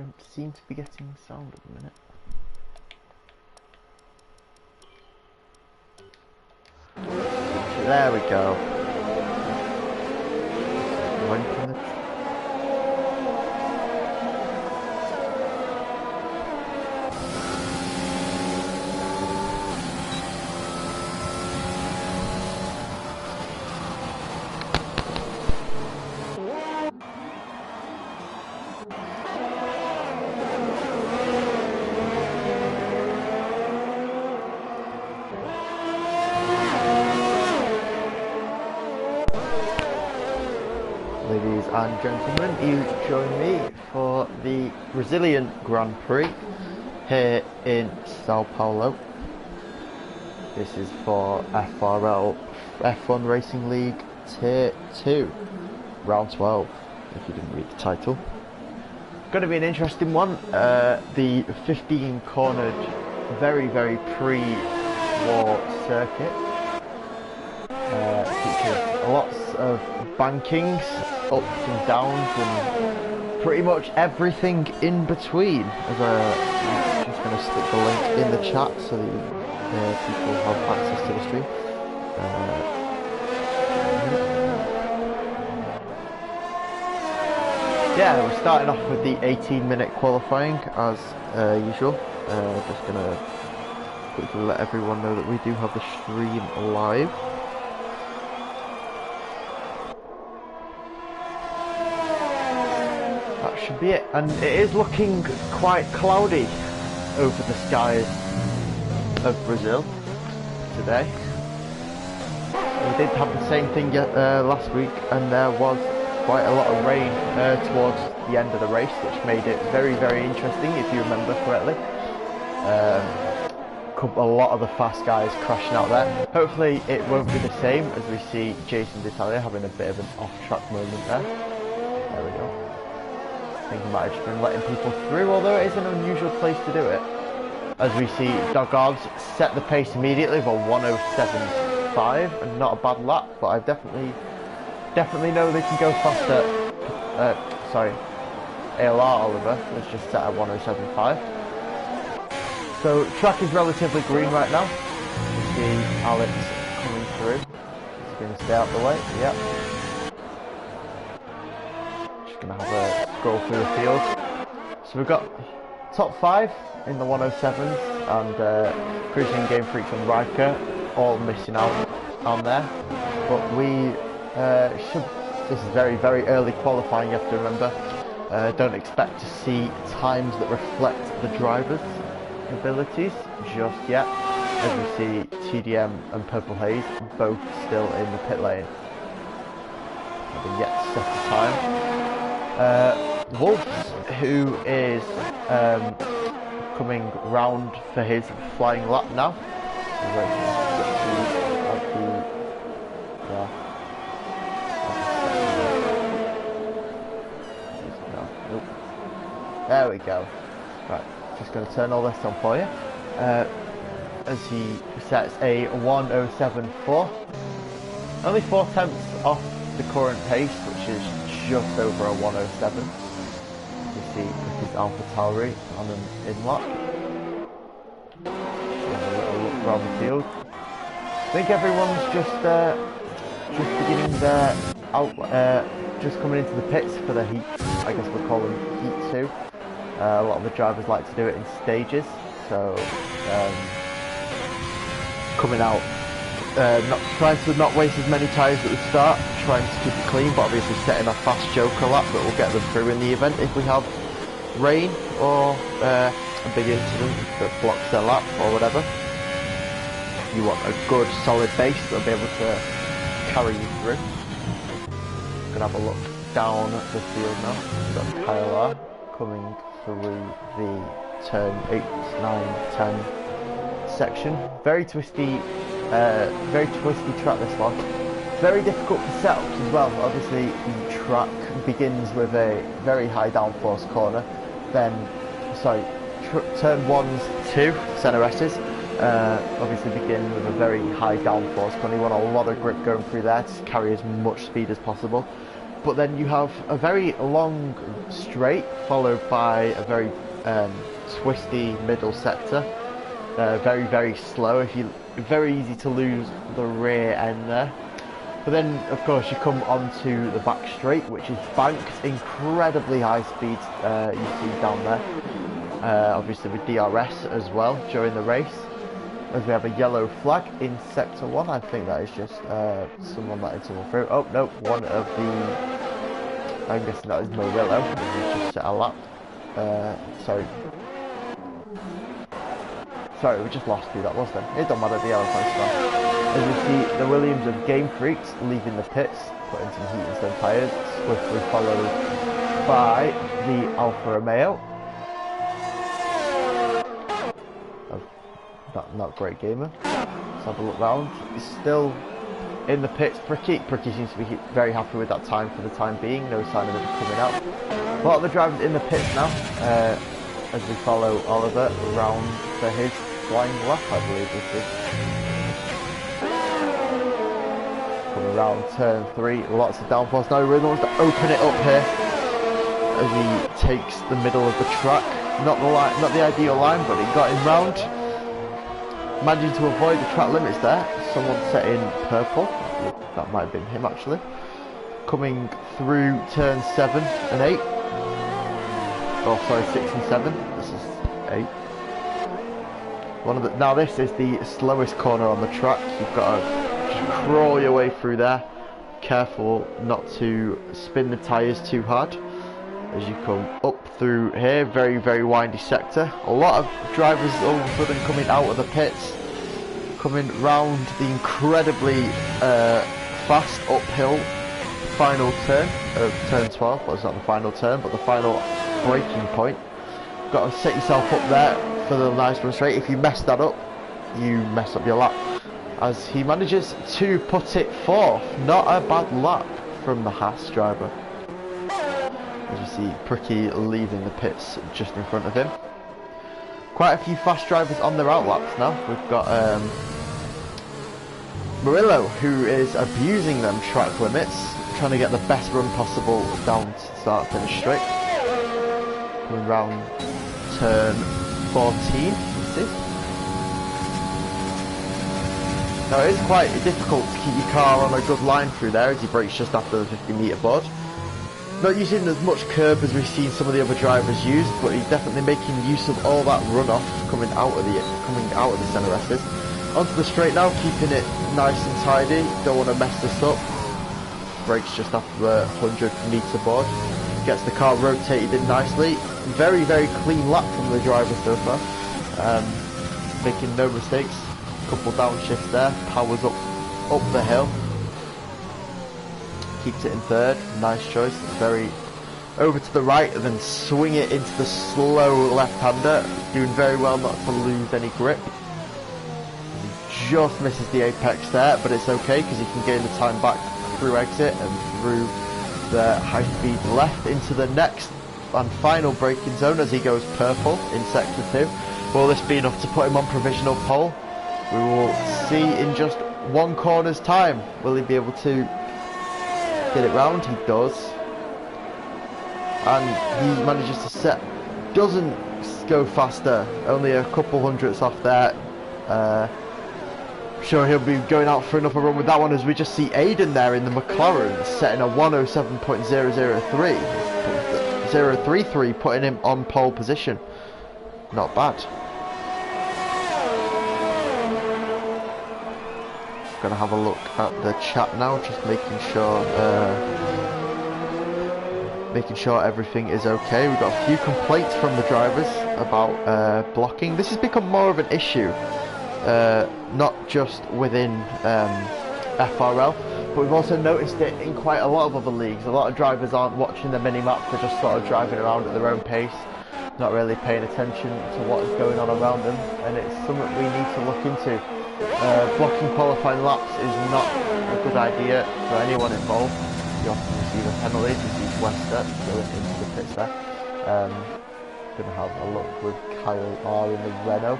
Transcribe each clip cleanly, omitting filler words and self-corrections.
don't seem to be getting sound at the minute. There we go. One from the Ladies and gentlemen, you join me for the Brazilian Grand Prix here in Sao Paulo. This is for FRL F1 Racing League Tier 2, round 12, if you didn't read the title. Going to be an interesting one. The 15 cornered, very pre-war circuit. Features lots of bankings, ups and downs, and pretty much everything in between. I'm just going to stick the link in the chat so that people have access to the stream. Yeah, we're starting off with the 18-minute qualifying as usual. Just going to quickly let everyone know that we do have the stream live. Should be it, and it is looking quite cloudy over the skies of Brazil today. We did have the same thing last week, and there was quite a lot of rain towards the end of the race, which made it very interesting, if you remember correctly. A lot of the fast guys crashing out there. Hopefully it won't be the same, as we see Jason D'Italia having a bit of an off-track moment there. There we go. I think he might have just been letting people through, although it is an unusual place to do it. As we see Doggars set the pace immediately with a 107.5, and not a bad lap, but I definitely know they can go faster. Sorry, ALR Oliver was just set at 107.5. So track is relatively green right now. You see Alex coming through. He's going to stay out the way. Yep. Gonna have a scroll through the field. So we've got top 5 in the 107s, and Cruising Game Freaks and Riker all missing out on there. But we this is very early qualifying, you have to remember. Don't expect to see times that reflect the drivers' abilities just yet, as we see TDM and Purple Haze both still in the pit lane. Haven't yet set the time. Wolves, who is coming round for his flying lap now. There we go. Right, just going to turn all this on for you. As he sets a 107.4. Only 4 tenths off the current pace, which is just over a 107. You see this is Alpha Tauri on an in-lock. Have a little look around the field. I think everyone's just beginning their just coming into the pits for the heat. I guess we'll call them heat 2. A lot of the drivers like to do it in stages, so coming out. Not trying to not waste as many tyres at the start, trying to keep it clean, but obviously setting a fast joker lap that will get them through in the event if we have rain or a big incident that blocks their lap or whatever. You want a good solid base that'll be able to carry you through. Gonna have a look down the field now. We've got Kyle R coming through the turn 8, 9, 10 section. Very twisty track, this one. Very difficult for setups as well. Obviously the track begins with a very high downforce corner, then turn 1's 2 center S's obviously begin with a very high downforce corner. You want a lot of grip going through there to carry as much speed as possible. but then you have a very long straight followed by a very twisty middle sector. Very, very slow. Very easy to lose the rear end there. But then, of course, you come onto the back straight, which is banked, incredibly high speeds you see down there. Obviously with DRS as well during the race. As we have a yellow flag in sector 1, I think that is just someone letting someone through. Oh no, one of the, I'm guessing that is Murillo, who just set a lap. Sorry, we just lost who that was then. It don't matter, the yellow flag's fine. As you see, the Williams of Game Freaks leaving the pits, putting some heat into their tyres, swiftly followed by the Alfa Romeo. Not great gamer. Let's have a look round. He's still in the pits. Prix seems to be very happy with that time for the time being. No sign of him coming out. A lot of the drivers in the pits now, as we follow Oliver around for his flying lap, I believe this is. Coming around turn 3, lots of downforce. Now he really wants to open it up here as he takes the middle of the track. Not the ideal line, but he got him round. Managing to avoid the track limits there. Someone set in purple. That might have been him actually. Coming through turn 7 and 8. Oh, sorry, 6 and 7. This is 8. Now this is the slowest corner on the track. You've got to just crawl your way through there. Careful not to spin the tyres too hard as you come up through here. Very, very windy sector. A lot of drivers all of a sudden coming out of the pits, coming round the incredibly fast uphill final turn of turn 12. Well, it's not the final turn, but the final braking point. Got to set yourself up there for the nice run straight. If you mess that up, you mess up your lap. As he manages to put it fourth. Not a bad lap from the Haas driver. As you see, Prix leaving the pits just in front of him. Quite a few fast drivers on their outlaps now. We've got Murillo, who is abusing them track limits, trying to get the best run possible down to start finish straight. Coming round turn 14, you see. Now it is quite difficult to keep your car on a good line through there as he brakes just after the 50-metre board. Not using as much curb as we've seen some of the other drivers use, but he's definitely making use of all that runoff coming out of the centre S's. Onto the straight now, keeping it nice and tidy. Don't want to mess this up. Brakes just after the 100-metre board. Gets the car rotated in nicely. Very, very clean lap from the driver so far. Making no mistakes. Couple downshifts there. Powers up the hill. Keeps it in third. Nice choice. Very over to the right and then swing it into the slow left-hander. Doing very well not to lose any grip. He just misses the apex there, but it's okay because he can gain the time back through exit and through the high-speed left into the next and final braking zone as he goes purple in sector 2. Will this be enough to put him on provisional pole? We will see in just one corner's time. Will he be able to get it round? He does, and he manages to set. Doesn't go faster, only a couple hundredths off there. I'm sure he'll be going out for another run with that one, as we just see Aiden there in the McLaren setting a 107.033, putting him on pole position. Not bad. Gonna have a look at the chat now, just making sure everything is okay. We've got a few complaints from the drivers about blocking. This has become more of an issue, not just within FRL, but we've also noticed it in quite a lot of other leagues. A lot of drivers aren't watching the mini-maps, they're just sort of driving around at their own pace, not really paying attention to what is going on around them, and it's something we need to look into. Blocking qualifying laps is not a good idea for anyone involved. You often receive a penalty. You see Wester going into the pits there. Gonna have a look with Kyle R in the Renault.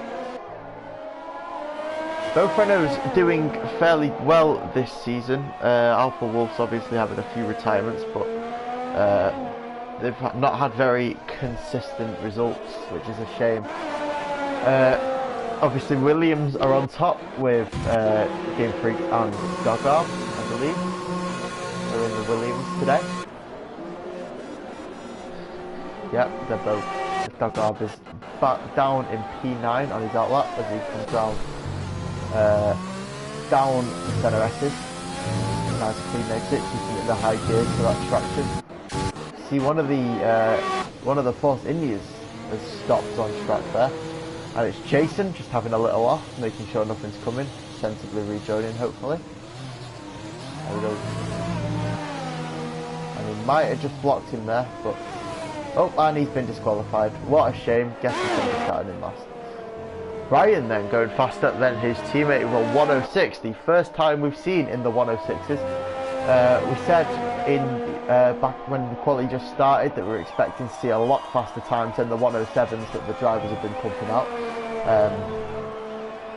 Both Renaults doing fairly well this season. Alpha Wolf's obviously having a few retirements, but they've not had very consistent results, which is a shame. Obviously Williams are on top with Game Freak and Doggarb, I believe. They're in the Williams today. Yep, they're both. Doggarb is back down in P9 on his outlap as he comes down the centre S's. Nice clean exit, keeping it in the high gears for that traction. See, one of the Force Indias has stopped on track there, and it's Jason just having a little off, making sure nothing's coming, sensibly rejoining hopefully. There we go. And he might have just blocked him there, but oh, and he's been disqualified. What a shame. Guess he's going to be starting in last. Ryan then going faster than his teammate with a 106, the first time we've seen in the 106s. We said in back when the quality just started that we were expecting to see a lot faster times than the 107s that the drivers have been pumping out.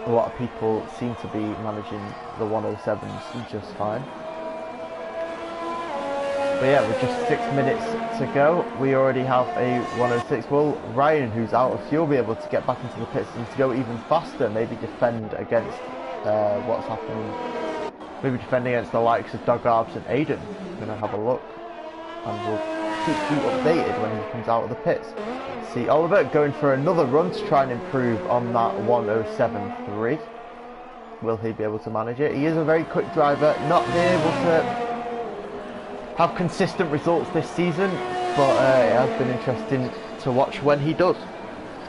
A lot of people seem to be managing the 107s just fine. But yeah, with just 6 minutes to go, we already have a 106. Will Ryan, who's out of fuel, be able to get back into the pits and to go even faster, maybe defend against what's happening, maybe defend against the likes of Doggarbs and Aiden? I'm going to have a look, and we'll keep you updated when he comes out of the pits. See Oliver going for another run to try and improve on that 107.3. Will he be able to manage it? He is a very quick driver, not being able to have consistent results this season, but it has been interesting to watch when he does.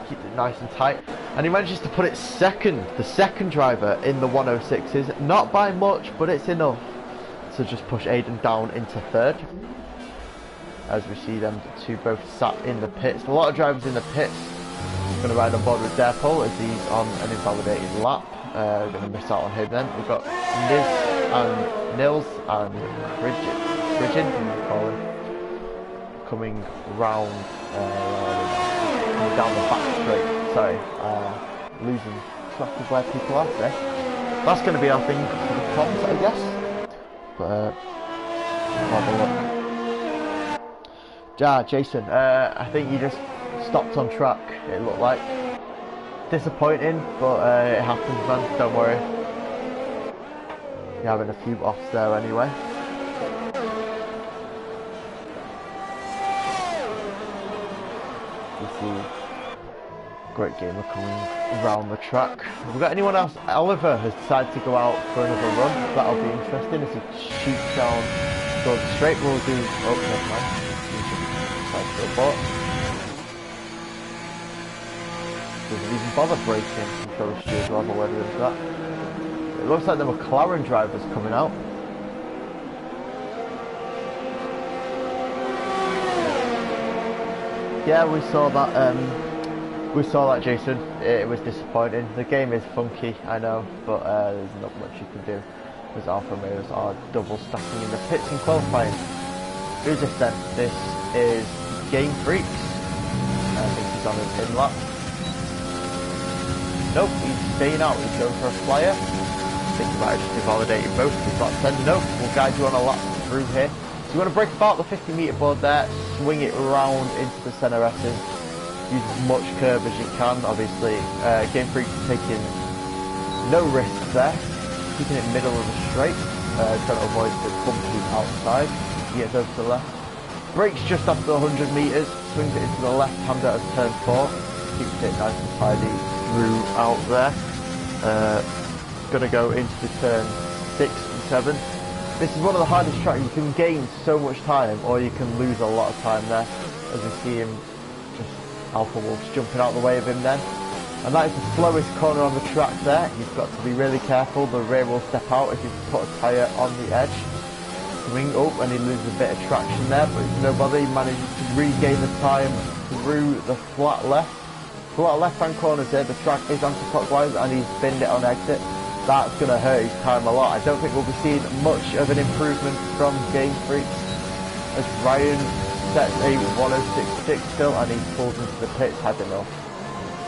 Keeps it nice and tight, and he manages to put it second, the second driver in the 106s, not by much, but it's enough to just push Aiden down into third. As we see them two both sat in the pits. A lot of drivers in the pits. Going to ride on board with Derpol as he's on an invalidated lap. We're going to miss out on him then. We've got Nils and Bridget, call him, coming round, coming down the back straight. Sorry, losing track of where people are today. That's going to be our thing for the comms, I guess. But have a look. Jason, I think you just stopped on track. It looked like disappointing, but it happens, man. Don't worry. You're having a few offs there anyway. Great gamer coming around the track. Have we got anyone else? Oliver has decided to go out for another run. That'll be interesting as he shoots down towards the straight. We'll do. Oh, never mind. Doesn't even bother braking. I'm sure the steers will have a word with that. It looks like the McLaren drivers coming out. Yeah, we saw that, Jason. It was disappointing. The game is funky, I know, but there's not much you can do, because Alfa Romeos are double stacking in the pits and qualifying. Who's this then? This is Game Freaks. I think he's on an in-lap. Nope, he's staying out. He's going for a flyer. I think he might have just invalidated both of his laps then. Nope, we'll guide you on a lap through here. So you want to break about the 50 metre board there, swing it around into the centre S's, use as much curve as you can. Obviously, Game Freak is taking no risks there, keeping it middle of the straight, trying to avoid the bumpy outside. He gets over to the left, brakes just after 100 metres, swings it into the left-hander as turn 4, keeps it nice and tidy through out there. Going to go into the turn 6 and 7. This is one of the hardest tracks. You can gain so much time, or you can lose a lot of time there. As we see him, just Alpha Wolf's jumping out the way of him then. And that is the slowest corner on the track there. You've got to be really careful. The rear will step out if you put a tyre on the edge. Swing up, and he loses a bit of traction there, but it's no bother. He manages to regain the time through the flat left. Flat left-hand corners here. The track is anti-clockwise, and he's binned it on exit. That's going to hurt his time a lot. I don't think we'll be seeing much of an improvement from Game Freaks as Ryan sets a 106.6 still, and he pulls into the pits. Had enough.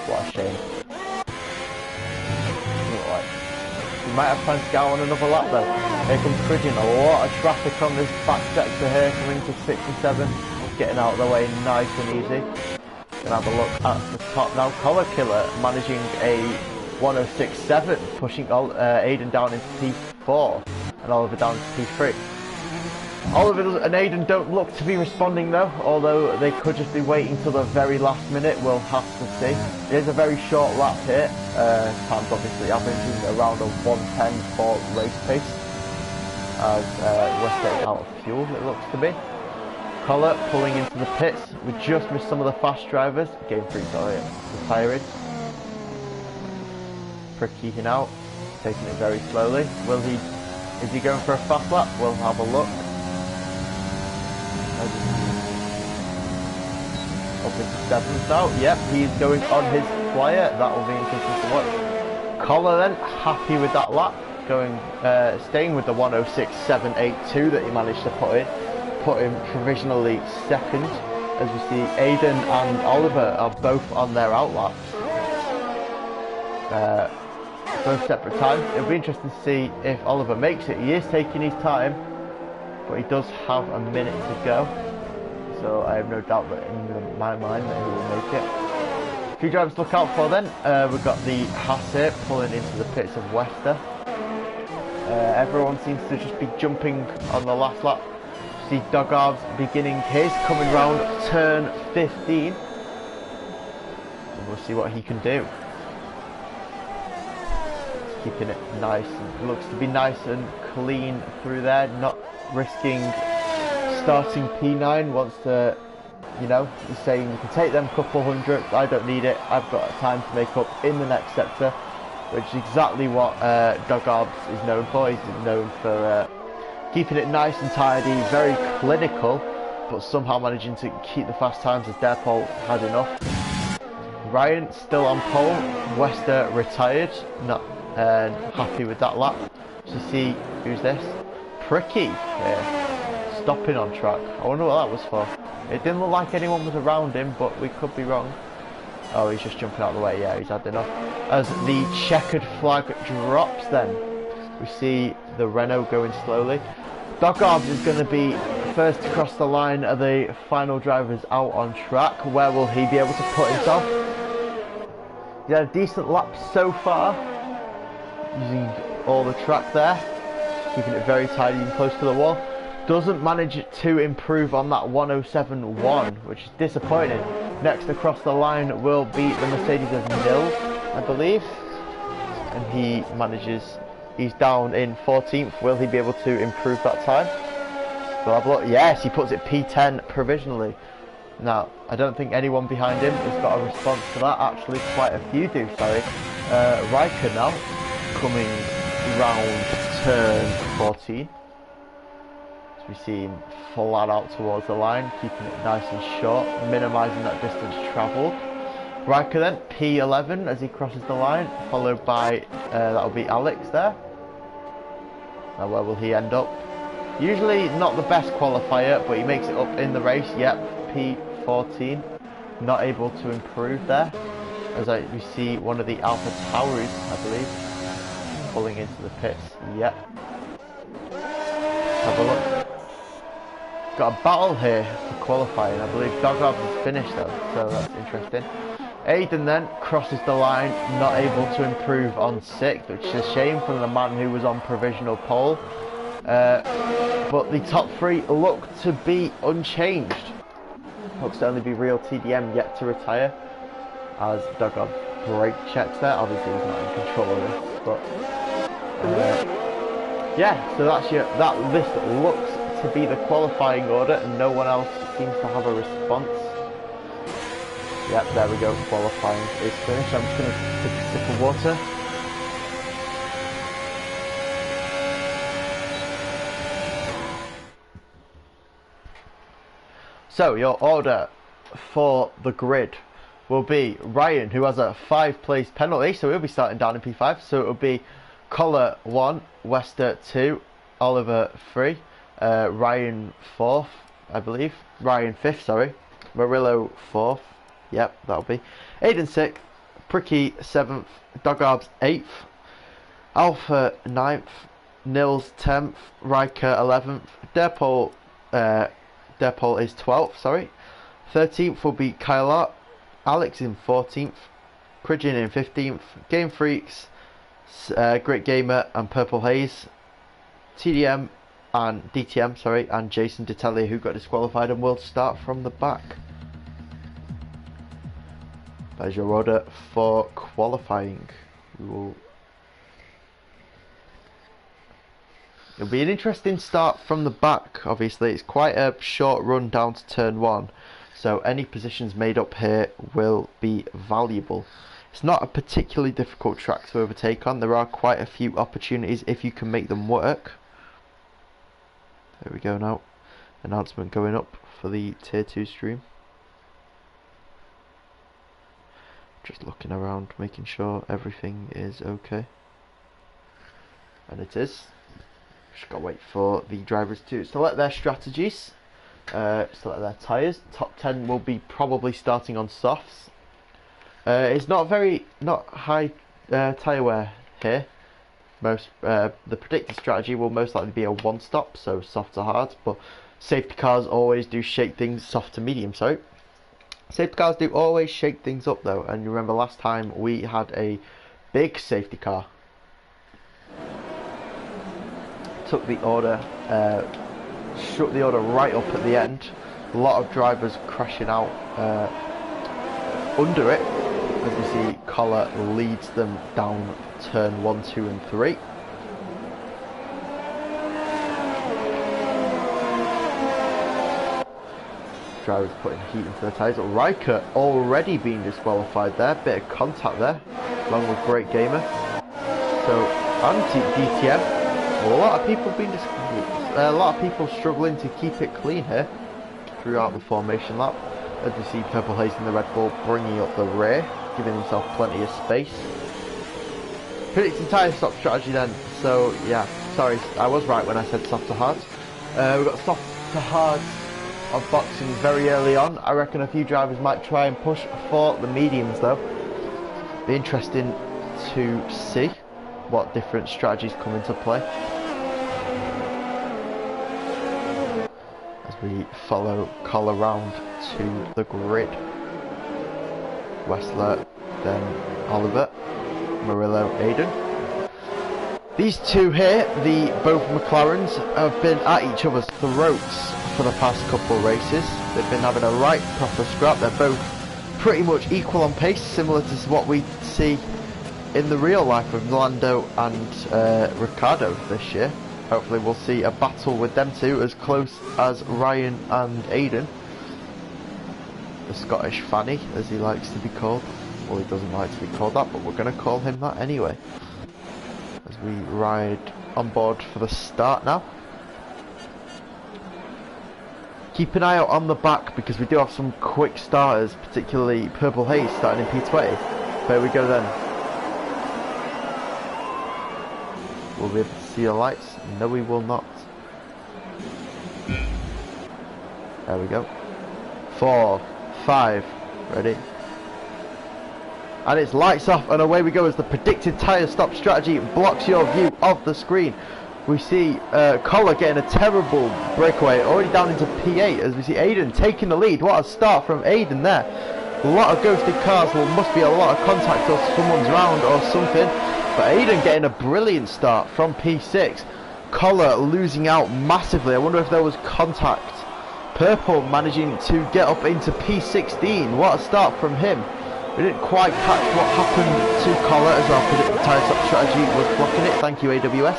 What a shame. He might have planned to go on another lap though. Here comes Prigin, a lot of traffic on this back sector here, coming to 6 and 7. Getting out of the way nice and easy. Gonna have a look at the top now. Collar Killer managing a 106.7, pushing Aiden down into P4 and Oliver down to P3. Oliver and Aiden don't look to be responding though, although they could just be waiting till the very last minute. We'll have to see. It is a very short lap here. Time's obviously averaging around a 1:10 for race pace, as we're getting out of fuel, it looks to be. Collar pulling into the pits. We just missed some of the fast drivers. Game 3, sorry, retiring. Prix out, taking it very slowly. Is he going for a fast lap? We'll have a look. Up into 7th now. Yep, he's going on his flyer. That will be interesting to watch. Collar then, happy with that lap. Staying with the 106.782 that he managed to put in. Put him provisionally second, as we see Aiden and Oliver are both on their outlaps. Both separate times. It'll be interesting to see if Oliver makes it. He is taking his time, but he does have a minute to go, so I have no doubt that in my mind that he will make it. A few drivers to look out for then. We've got the Haas here pulling into the pits of Wester. Everyone seems to just be jumping on the last lap. See Dogarbs beginning his, coming round turn 15. So we'll see what he can do. Keeping it nice, and looks to be nice and clean through there, not risking starting P9. Wants to, you know, he's saying you can take them couple hundred, I don't need it, I've got time to make up in the next sector, which is exactly what Dogarbs is known for. He's known for keeping it nice and tidy, very clinical, but somehow managing to keep the fast times as Derpol had enough. Ryan still on pole, Wester retired, not happy with that lap. So see, who's this? Prix here, stopping on track. I wonder what that was for. It didn't look like anyone was around him, but we could be wrong. Oh, he's just jumping out of the way. Yeah, he's had enough. As the checkered flag drops then, we see the Renault going slowly. Dogarbs is going to be first to cross the line of the final drivers out on track. Where will he be able to put himself? He had a decent lap so far, using all the track there, keeping it very tidy and close to the wall. Doesn't manage to improve on that 107.1, which is disappointing. Next across the line will be the Mercedes of Nils, I believe, and he manages. He's down in 14th. Will he be able to improve that time? We'll have a look. Yes, he puts it P10 provisionally. Now, I don't think anyone behind him has got a response to that. Actually, quite a few do, sorry. Riker now, coming round turn 14. So we see him flat out towards the line, keeping it nice and short, minimising that distance travelled. Riker then, P11 as he crosses the line, followed by, that'll be Alex there. Now where will he end up? Usually not the best qualifier, but he makes it up in the race. Yep, P14. Not able to improve there. As we see one of the Alpha Towers, I believe, pulling into the pits. Yep. Have a look. Got a battle here for qualifying. I believe Dogarbs is finished though, so that's interesting. Aiden then crosses the line, not able to improve on 6th, which is a shame from the man who was on provisional pole. But the top 3 look to be unchanged. Looks to only be real TDM yet to retire, as Dogarbs brake checks there. Obviously he's not in control of this, but yeah. So that's that list looks to be the qualifying order, and no one else seems to have a response. Yep, there we go, qualifying is finished. I'm just going to take a sip of water. So, your order for the grid will be Ryan, who has a 5-place penalty, so he'll be starting down in P5. So it'll be Collar 1, Wester 2, Oliver 3, Ryan 4th, I believe. Ryan 5th, sorry. Murillo 4th. Yep, that'll be. Aiden 6th, Prix 7th, Dogarbs 8th, Alpha 9th, Nils 10th, Riker 11th, Derpol is 12th, sorry. 13th will be Kylar, Alex in 14th, Pridgen in 15th, Game Freaks, Great Gamer and Purple Haze, TDM and DTM, sorry, and Jason Detellier, who got disqualified and will start from the back. That is your order for qualifying. It'll be an interesting start from the back. Obviously, it's quite a short run down to turn 1, so any positions made up here will be valuable. It's not a particularly difficult track to overtake on. There are quite a few opportunities if you can make them work. There we go now. Announcement going up for the Tier 2 stream. Just looking around, making sure everything is okay. And it is. Just gotta wait for the drivers to select their strategies. Select their tyres. Top 10 will be probably starting on softs. It's not high tyre wear here. The predicted strategy will most likely be a one stop, so soft to hard, but safety cars always do shake things, soft to medium, sorry. Safety cars do always shake things up though, and you remember last time we had a big safety car. Took the order, shook the order right up at the end. A lot of drivers crashing out under it. As we see, Collar leads them down turn 1, 2 and 3. Drivers putting heat into the tyres. Riker already being disqualified there. Bit of contact there, along with Great Gamer. So anti-DTM. A lot of people struggling to keep it clean here throughout the formation lap. As we see, Purple Haze in the Red Bull bringing up the rear, giving himself plenty of space. Predicting tyre stop strategy then. So yeah, sorry, I was right when I said soft to hard. We've got soft to hard of boxing very early on. I reckon a few drivers might try and push for the mediums though. Be interesting to see what different strategies come into play as we follow Collar round to the grid. Wessler, then Oliver, Murillo, Aiden. These two here, both McLarens, have been at each other's throats for the past couple of races. They've been having a right proper scrap. They're both pretty much equal on pace, similar to what we see in the real life of Lando and Ricciardo this year. Hopefully we'll see a battle with them two as close as Ryan and Aiden. The Scottish Fanny, as he likes to be called. Well, he doesn't like to be called that, but we're going to call him that anyway. As we ride on board for the start now. Keep an eye out on the back because we do have some quick starters, particularly Purple Haze starting in P20. There we go then. Will we be able to see the lights? No, we will not. There we go. 4, 5, ready. And it's lights off and away we go as the predicted tyre stop strategy blocks your view of the screen. We see Collar getting a terrible breakaway, already down into P8 as we see Aiden taking the lead. What a start from Aiden there. A lot of ghosted cars, well, must be a lot of contact or someone's round or something. But Aiden getting a brilliant start from P6. Collar losing out massively. I wonder if there was contact. Purple managing to get up into P16. What a start from him. We didn't quite catch what happened to Collar as our predicted tyre stop strategy was blocking it. Thank you, AWS.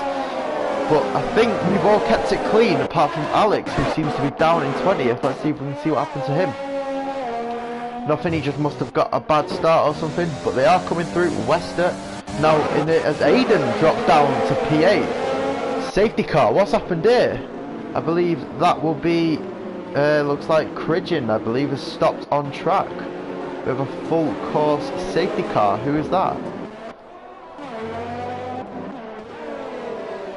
But I think we've all kept it clean apart from Alex, who seems to be down in 20th. Let's see if we can see what happened to him. Nothing, he just must have got a bad start or something. But they are coming through. Wester now in it as Aiden dropped down to P8. Safety car, what's happened here? I believe that will be, looks like Pridgen, I believe, has stopped on track. We have a full course safety car. Who is that?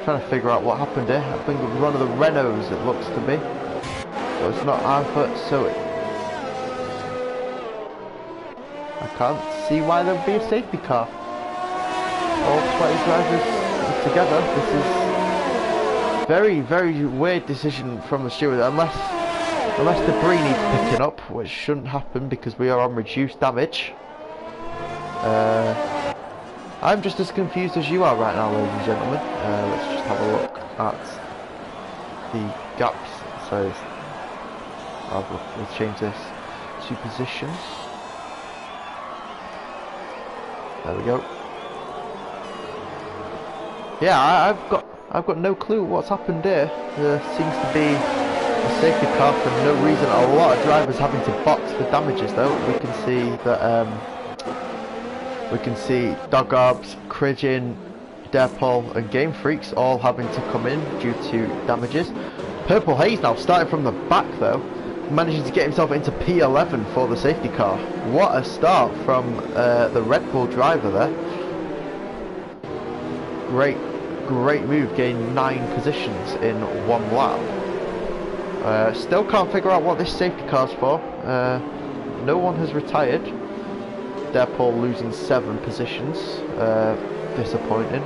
Trying to figure out what happened here. I think it was one of the Renaults, it looks to be. But it's not Alpha, so I can't see why there would be a safety car. All 20 drivers together. This is very, very weird decision from the steward, unless debris needs picking up, which shouldn't happen because we are on reduced damage. I'm just as confused as you are right now, ladies and gentlemen. Let's just have a look at the gaps. So we'll change this to positions. There we go. Yeah, I've got no clue what's happened here. There seems to be a safety car for no reason. A lot of drivers having to box for damages though. We can see that Dogarbs, Cridgin, Derpol and Game Freaks all having to come in due to damages. Purple Haze now starting from the back though, managing to get himself into P11 for the safety car. What a start from the Red Bull driver there. Great move, gained 9 positions in 1 lap. Still can't figure out what this safety car's for. No one has retired. Derpol losing 7 positions. Disappointing.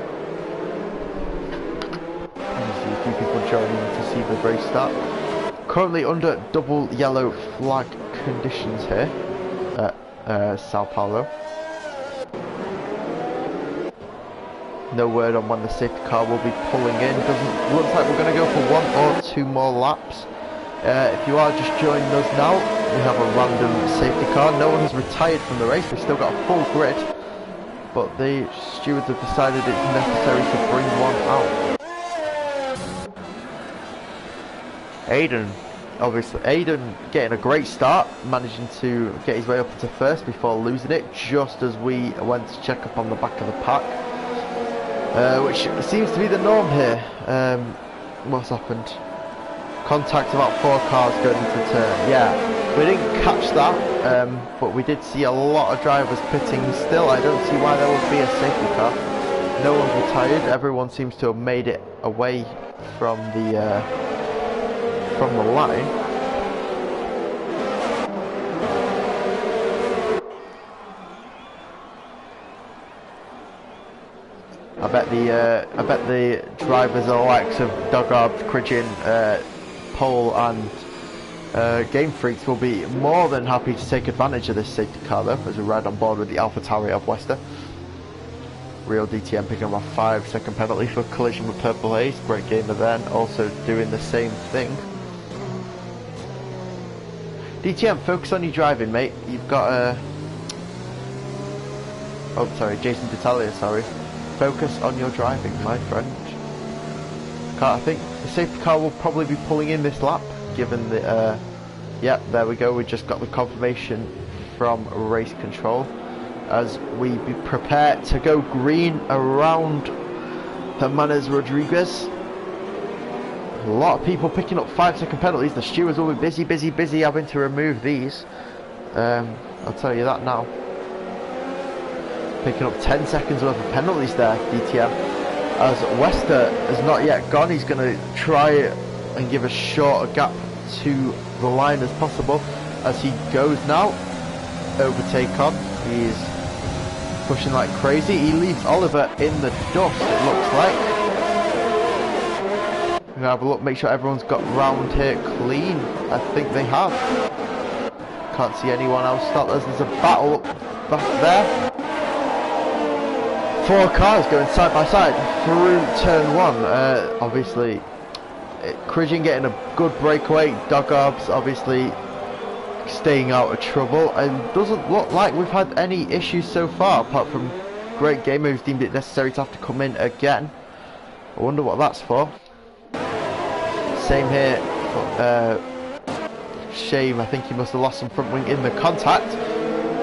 See a few people joining to see the race start. Currently under double yellow flag conditions here at Sao Paulo. No word on when the safety car will be pulling in. Looks like we're going to go for 1 or 2 more laps. If you are just joining us now, we have a random safety car. No one has retired from the race. We've still got a full grid, but the stewards have decided it's necessary to bring one out. Aiden getting a great start, managing to get his way up into first before losing it just as we went to check up on the back of the pack. Which seems to be the norm here. What's happened? Contact about 4 cars going into turn. Yeah, we didn't catch that, but we did see a lot of drivers pitting still. I don't see why there would be a safety car. No one's retired. Everyone seems to have made it away from the line. I bet the drivers are the likes of Dogard, Cridgin, Pole and Game Freaks will be more than happy to take advantage of this safety car though, as we ride on board with the AlphaTauri of Wester. Real DTM picking up a 5-second penalty for collision with Purple Haze. Great gamer then, also doing the same thing. DTM, focus on your driving, mate. You've got a... Oh, sorry, Jason D'Italia, sorry. Focus on your driving, my friend. I think the safety car will probably be pulling in this lap, given the... yeah, there we go. We just got the confirmation from race control as we be prepared to go green around Hermanes Rodriguez. A lot of people picking up 5-second penalties. The stewards will be busy having to remove these. I'll tell you that now. Picking up 10 seconds worth of penalties there, DTM. As Wester has not yet gone, he's going to try and give a shorter gap to the line as possible. As he goes now, overtake on. He's pushing like crazy. He leaves Oliver in the dust, it looks like. We're going to have a look, make sure everyone's got round here clean. I think they have. Can't see anyone else stop. There's a battle back there. 4 cars going side by side through turn 1. Obviously, Cridgin getting a good breakaway. Dogarbs obviously staying out of trouble. And doesn't look like we've had any issues so far, apart from Great Gamer who's deemed it necessary to have to come in again. I wonder what that's for. Same here. Shame, I think he must have lost some front wing in the contact.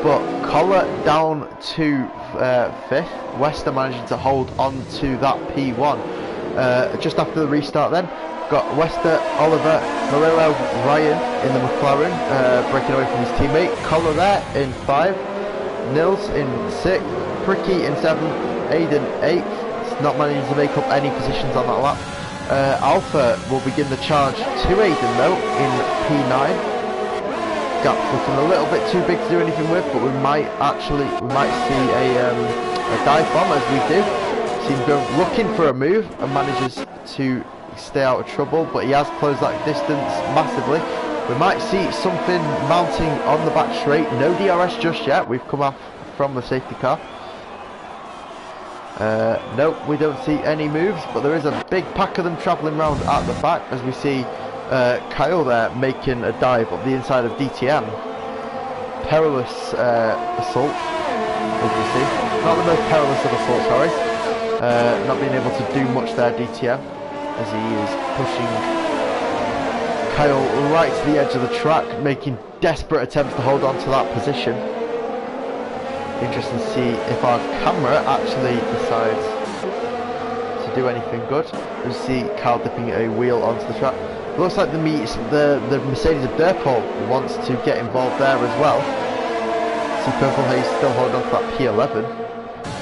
But Collar down to 5th. Wester managing to hold on to that P1. Just after the restart then, got Wester, Oliver, Morillo, Ryan in the McLaren, breaking away from his teammate. Collar there in 5. Nils in 6th. Prix in 7th. Aiden 8th. It's not managing to make up any positions on that lap. Alpha will begin the charge to Aiden though in P9. Gap's looking a little bit too big to do anything with, but we might see a dive bomb as we do. See him go looking for a move and manages to stay out of trouble, but he has closed that distance massively. We might see something mounting on the back straight. No DRS just yet. We've come off from the safety car. Nope, we don't see any moves, but there is a big pack of them travelling around at the back as we see Kyle there making a dive up the inside of DTM. Perilous assault, as we see. Not the most perilous of assaults, sorry. Not being able to do much there, DTM, as he is pushing Kyle right to the edge of the track, making desperate attempts to hold on to that position. Interesting to see if our camera actually decides to do anything good. We see Kyle dipping a wheel onto the track. It looks like the Mercedes of Derpol wants to get involved there as well. See Purple Haze still holding on to that P11,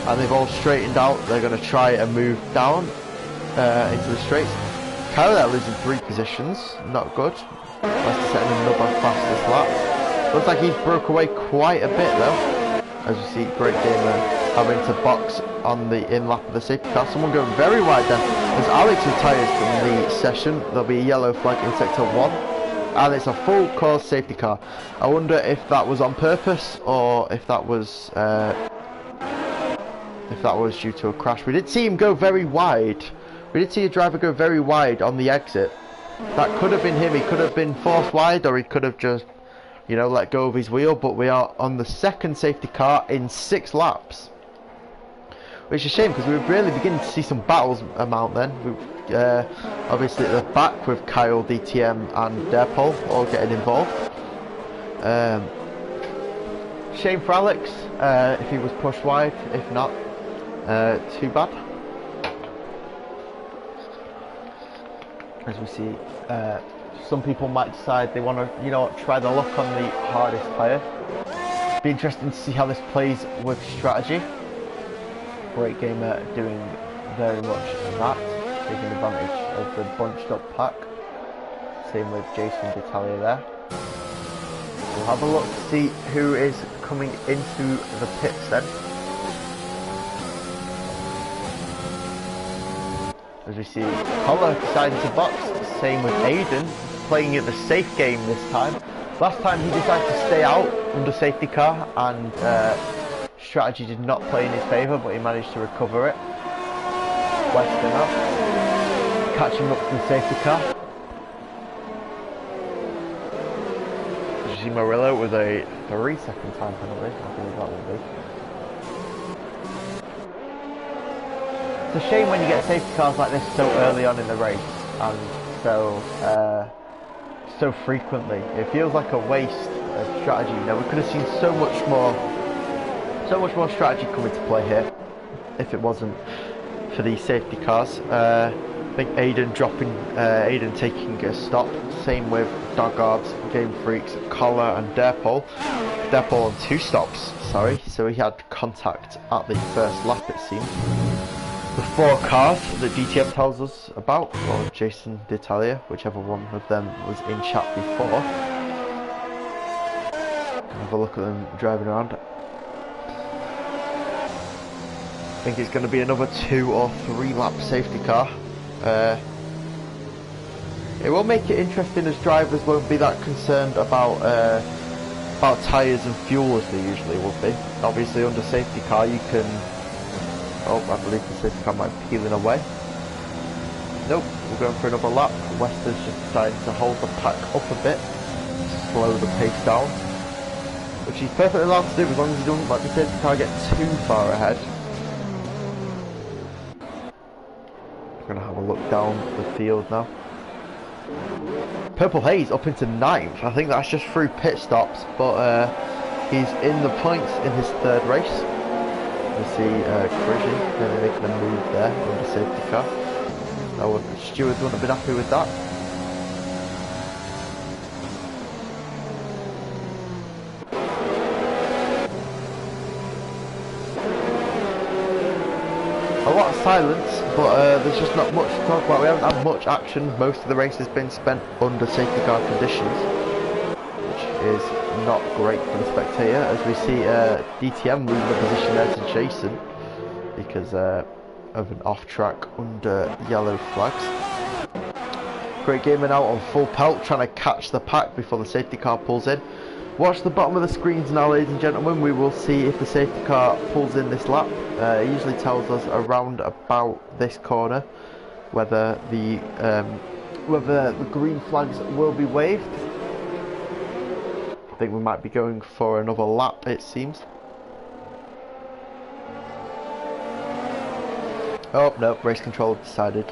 and they've all straightened out. They're going to try and move down into the straights. Kyle there losing 3 positions, not good. Leicester setting another fastest lap. Looks like he's broke away quite a bit though. As you see, great gamer having to box on the in lap of the safety car. Someone going very wide there. As Alex retires from the session, there'll be a yellow flag in sector 1. And it's a full course safety car. I wonder if that was on purpose or if that was due to a crash. We did see him go very wide. We did see a driver go very wide on the exit. That could have been him. He could have been forced wide, or he could have just, you know, let go of his wheel. But we are on the second safety car in 6 laps, which is a shame because we were really beginning to see some battles amount then. We, obviously at the back with Kyle, DTM and Derpol all getting involved. Shame for Alex if he was pushed wide. If not, too bad. As we see, some people might decide they want to, you know, try their luck on the hardest tyre. Be interesting to see how this plays with strategy. Great gamer doing very much that, taking advantage of the bunched up pack. Same with Jason D'Italia there. We'll have a look to see who is coming into the pits then. As we see Collar deciding to box, same with Aiden, playing it the safe game this time. Last time he decided to stay out under safety car and strategy did not play in his favour, but he managed to recover it. Western up, catching up to the safety car. As you see Murillo with a 3-second time penalty, I believe that will be. It's a shame when you get safety cars like this so early on in the race and so frequently. It feels like a waste of strategy. You know, we could have seen so much more strategy come into play here if it wasn't for these safety cars. I think Aiden taking a stop. Same with Doggarbs, Game Freaks, Collar and Derpol. Derpol on 2 stops, sorry. So he had contact at the first lap, it seems. The 4 cars that DTM tells us about, or Jason D'Italia, whichever one of them was in chat before. Have a look at them driving around. I think it's going to be another 2 or 3 lap safety car. It will make it interesting as drivers won't be that concerned about tyres and fuel as they usually would be. Obviously under safety car you can... Oh, I believe the safety car might be peeling away. Nope, we're going for another lap. Wester's just decided to hold the pack up a bit, slow the pace down, which he's perfectly allowed to do as long as he doesn't let the safety car get too far ahead. We're going to have a look down the field now. Purple Haze up into 9th. I think that's just through pit stops, but he's in the points in his 3rd race. We see Crisian maybe making a move there on the safety car. Stewards wouldn't have been happy with that. A lot of silence, but there's just not much to talk about. We haven't had much action. Most of the race has been spent under safety car conditions, which is not great for the spectator, as we see DTM losing the position there to Jason because of an off-track under yellow flags. Great Gamer now on full pelt, trying to catch the pack before the safety car pulls in. Watch the bottom of the screens now, ladies and gentlemen. We will see if the safety car pulls in this lap. It usually tells us around about this corner whether the green flags will be waved. I think we might be going for another lap, it seems. Oh no, race control decided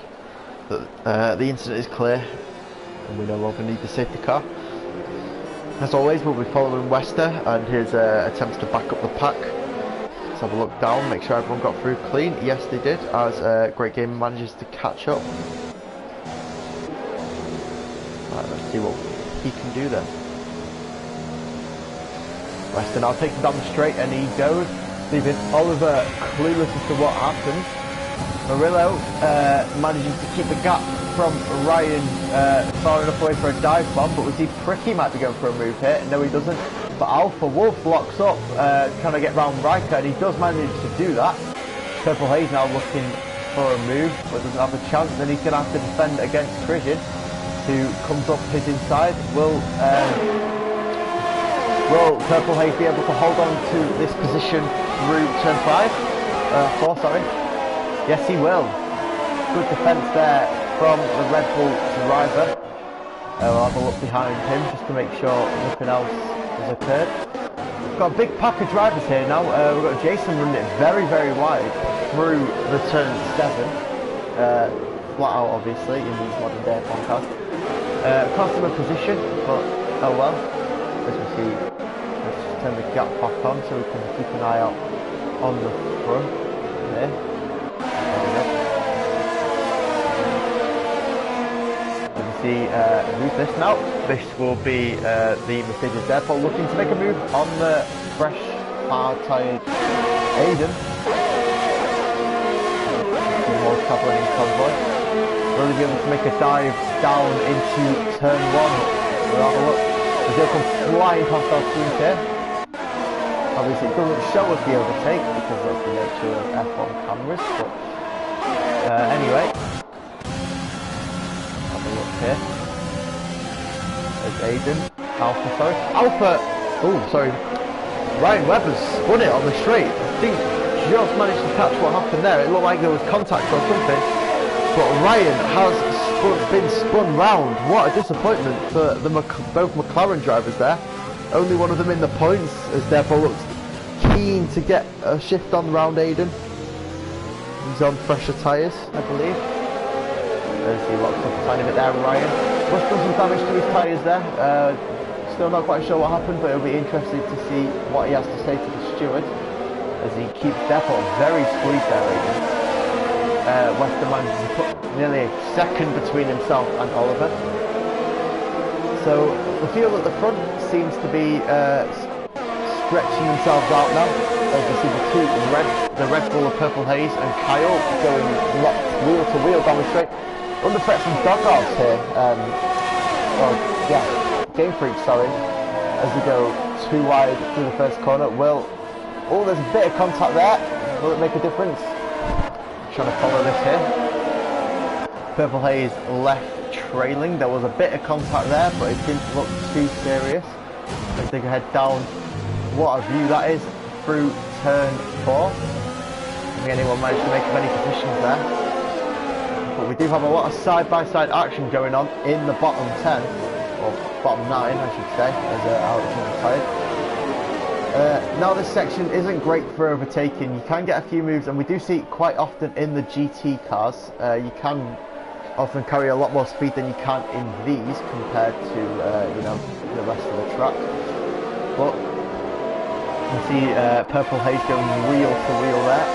that the incident is clear and we no longer need the safety car. As always, we'll be following Wester and his attempts to back up the pack. Let's have a look down, make sure everyone got through clean. Yes, they did, as Great Gamer manages to catch up. Right, let's see what he can do then. Wester now takes him down the straight and he goes, leaving Oliver clueless as to what happened. Murillo managing to keep the gap from Ryan far enough away for a dive bomb, but we see Prix might be going for a move here. No, he doesn't. But Alpha Wolf locks up, trying to get round Riker, and he does manage to do that. Purple Haze now looking for a move, but doesn't have a chance. Then he's going to have to defend against Christian, who comes up his inside. Will Purple Haze be able to hold on to this position through turn 4, sorry? Yes, he will. Good defence there from the Red Bull driver. We'll have a look behind him just to make sure nothing else has occurred. We've got a big pack of drivers here now. We've got Jason running it very, very wide through the turn 7. Flat out, obviously, in these modern day podcasts. Cost him a position, but oh well. As we see, let's turn the gap back on so we can keep an eye out on the front here. See who's this now? This will be the Mercedes Airport looking to make a move on the fresh, hard-tired Aiden. More travelling in convoy. Really be able to make a dive down into turn 1. We'll have a look. They'll come flying past our screens here. Obviously it doesn't show us the overtake because that's the nature of F1 cameras, but anyway. Here. There's Aiden. Alpha, sorry. Alpha! Oh, sorry. Ryan Webber's spun it on the straight. I think just managed to catch what happened there. It looked like there was contact or something. But Ryan has been spun round. What a disappointment for both McLaren drivers there. Only one of them in the points, as therefore looks keen to get a shift on round Aiden. He's on fresher tyres, I believe. As he locks up a tiny bit there, Ryan. Must done some damage to his tyres there. Still not quite sure what happened, but it'll be interesting to see what he has to say to the steward as he keeps Depot very squeezed there. Wester manages to put nearly a second between himself and Oliver. So the field at the front seems to be stretching themselves out now. As you see the two, the Red Bull of Purple Haze and Kyle going locked wheel to wheel down the straight. Under threat from Doghouse here, Game Freak, sorry, as we go too wide through the first corner. There's a bit of contact there. Will it make a difference? Trying to follow this here. Purple Haze left trailing. There was a bit of contact there, but it didn't look too serious. As they head down, what a view that is through turn 4. I don't think anyone managed to make many positions there. But we do have a lot of side-by-side action going on in the bottom 10, or bottom 9 I should say, as Alex is retired. Now this section isn't great for overtaking. You can get a few moves, and we do see it quite often in the GT cars. You can often carry a lot more speed than you can in these compared to the rest of the track. But you can see Purple Haze going wheel to wheel there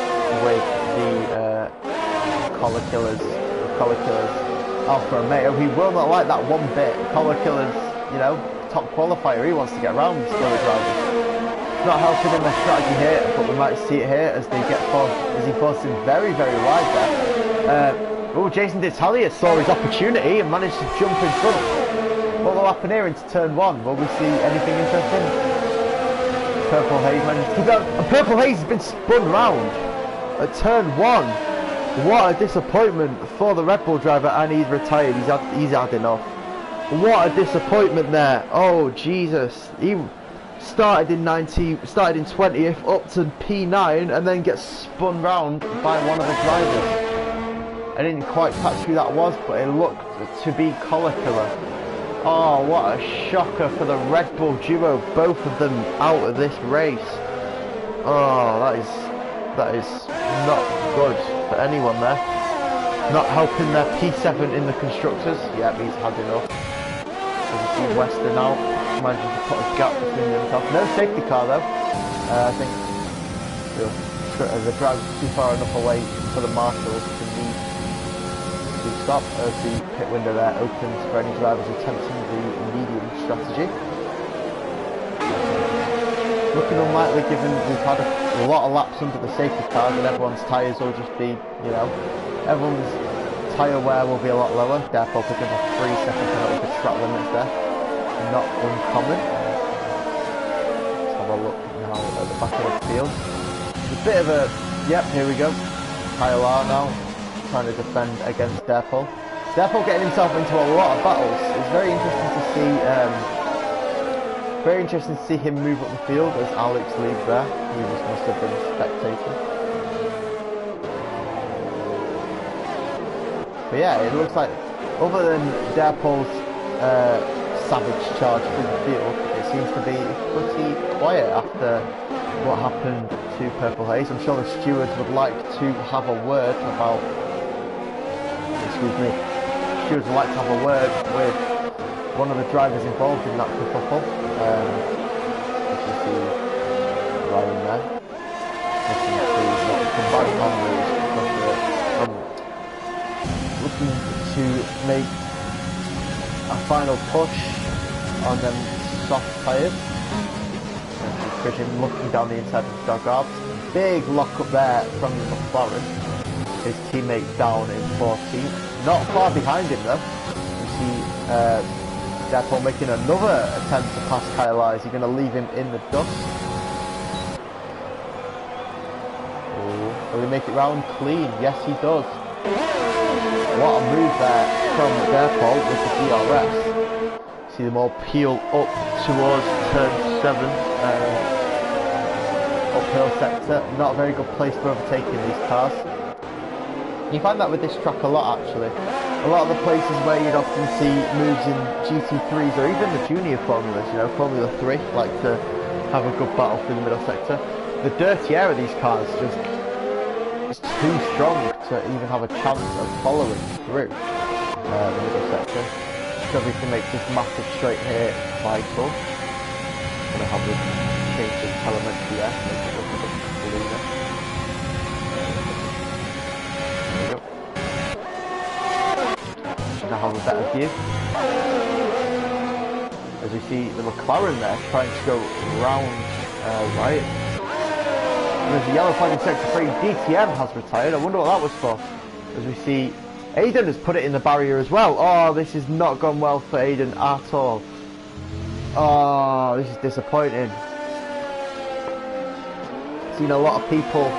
with the Collar Killers Alfa Romeo. He will not like that one bit. Collar Killers, top qualifier. He wants to get around the Skiller drivers. Not helping in their strategy here, but we might see it here as they get forced, as he forced him very, very wide there. Jason D'Italia saw his opportunity and managed to jump in front. What will happen here into turn 1? Will we see anything interesting? Purple Haze managed to keep going, and Purple Haze has been spun round at turn 1. What a disappointment for the Red Bull driver, and he's retired. He's had enough. What a disappointment there. Oh Jesus. He started in 20th up to P9 and then gets spun round by one of the drivers. I didn't quite catch who that was, but it looked to be Collar Killer. Oh, what a shocker for the Red Bull duo. Both of them out of this race. Oh, that is not good for anyone there. Not helping their P7 in the constructors. Yeah, he's had enough. As you see, Western out, managing to put a gap between themselves. No safety car though. I think the driver's too far enough away for the marshals to need to stop, as the pit window there opens for any drivers attempting the medium strategy. Looking unlikely given we've had a lot of laps under the safety cars and everyone's tyres will just be, you know, everyone's tyre wear will be a lot lower, therefore picking up a 3-second penalty for track limits there. Not uncommon. Let's have a look now at the back of the field. It's a bit of a, yep, here we go. Kyle R now trying to defend against Derpol. Derpol getting himself into a lot of battles. It's very interesting to see him move up the field as Alex leads there. He just must have been spectating. But yeah, it looks like other than Derpol's savage charge through the field, it seems to be pretty quiet after what happened to Purple Haze. I'm sure the stewards would like to have a word about, stewards would like to have a word with one of the drivers involved in that kerfuffle. As you see Ryan there, looking to not come back on looking to make a final push on them soft tyres. Christian looking down the inside of the dog arbs. Big lock up there from the McLaren. His teammate down in 14th. Not far behind him though. You see Derpol making another attempt to pass Kyle R. Is he going to leave him in the dust? Oh, will he make it round clean? Yes he does. What a move there from Derpol with the DRS. See them all peel up towards turn 7, uphill sector. Not a very good place for overtaking these cars. You find that with this track a lot actually. A lot of the places where you'd often see moves in GT3s or even the junior formulas, you know, Formula 3 like to have a good battle through the middle sector. The dirty air of these cars just is too strong to even have a chance of following through the middle sector. So everything makes this massive straight here vital. I'm going to have this change to telemetry there to make it look a bit cleaner. There we go. Should now have a better view. As we see the McLaren there trying to go round right. There's a yellow flag in sector 3. DTM has retired. I wonder what that was for. As we see Aiden has put it in the barrier as well. Oh, this has not gone well for Aiden at all. Oh, this is disappointing. Seen a lot of people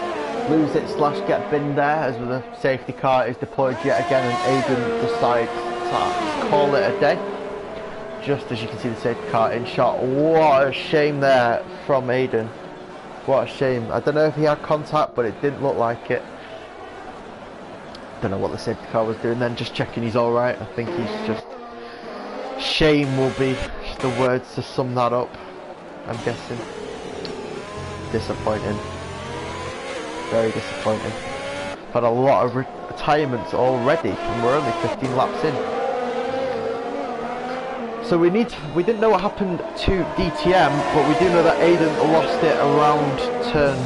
lose it / get binned there as the safety car is deployed yet again and Aiden decides to call it a day. Just as you can see the safety car in shot. What a shame there from Aiden. What a shame. I don't know if he had contact, but it didn't look like it. Don't know what the safety car was doing then, just checking he's alright. I think he's just... Shame will be the words to sum that up, I'm guessing. Disappointing. Very disappointing. Had a lot of retirements already, and we're only 15 laps in. So we didn't know what happened to DTM, but we do know that Aiden lost it around turn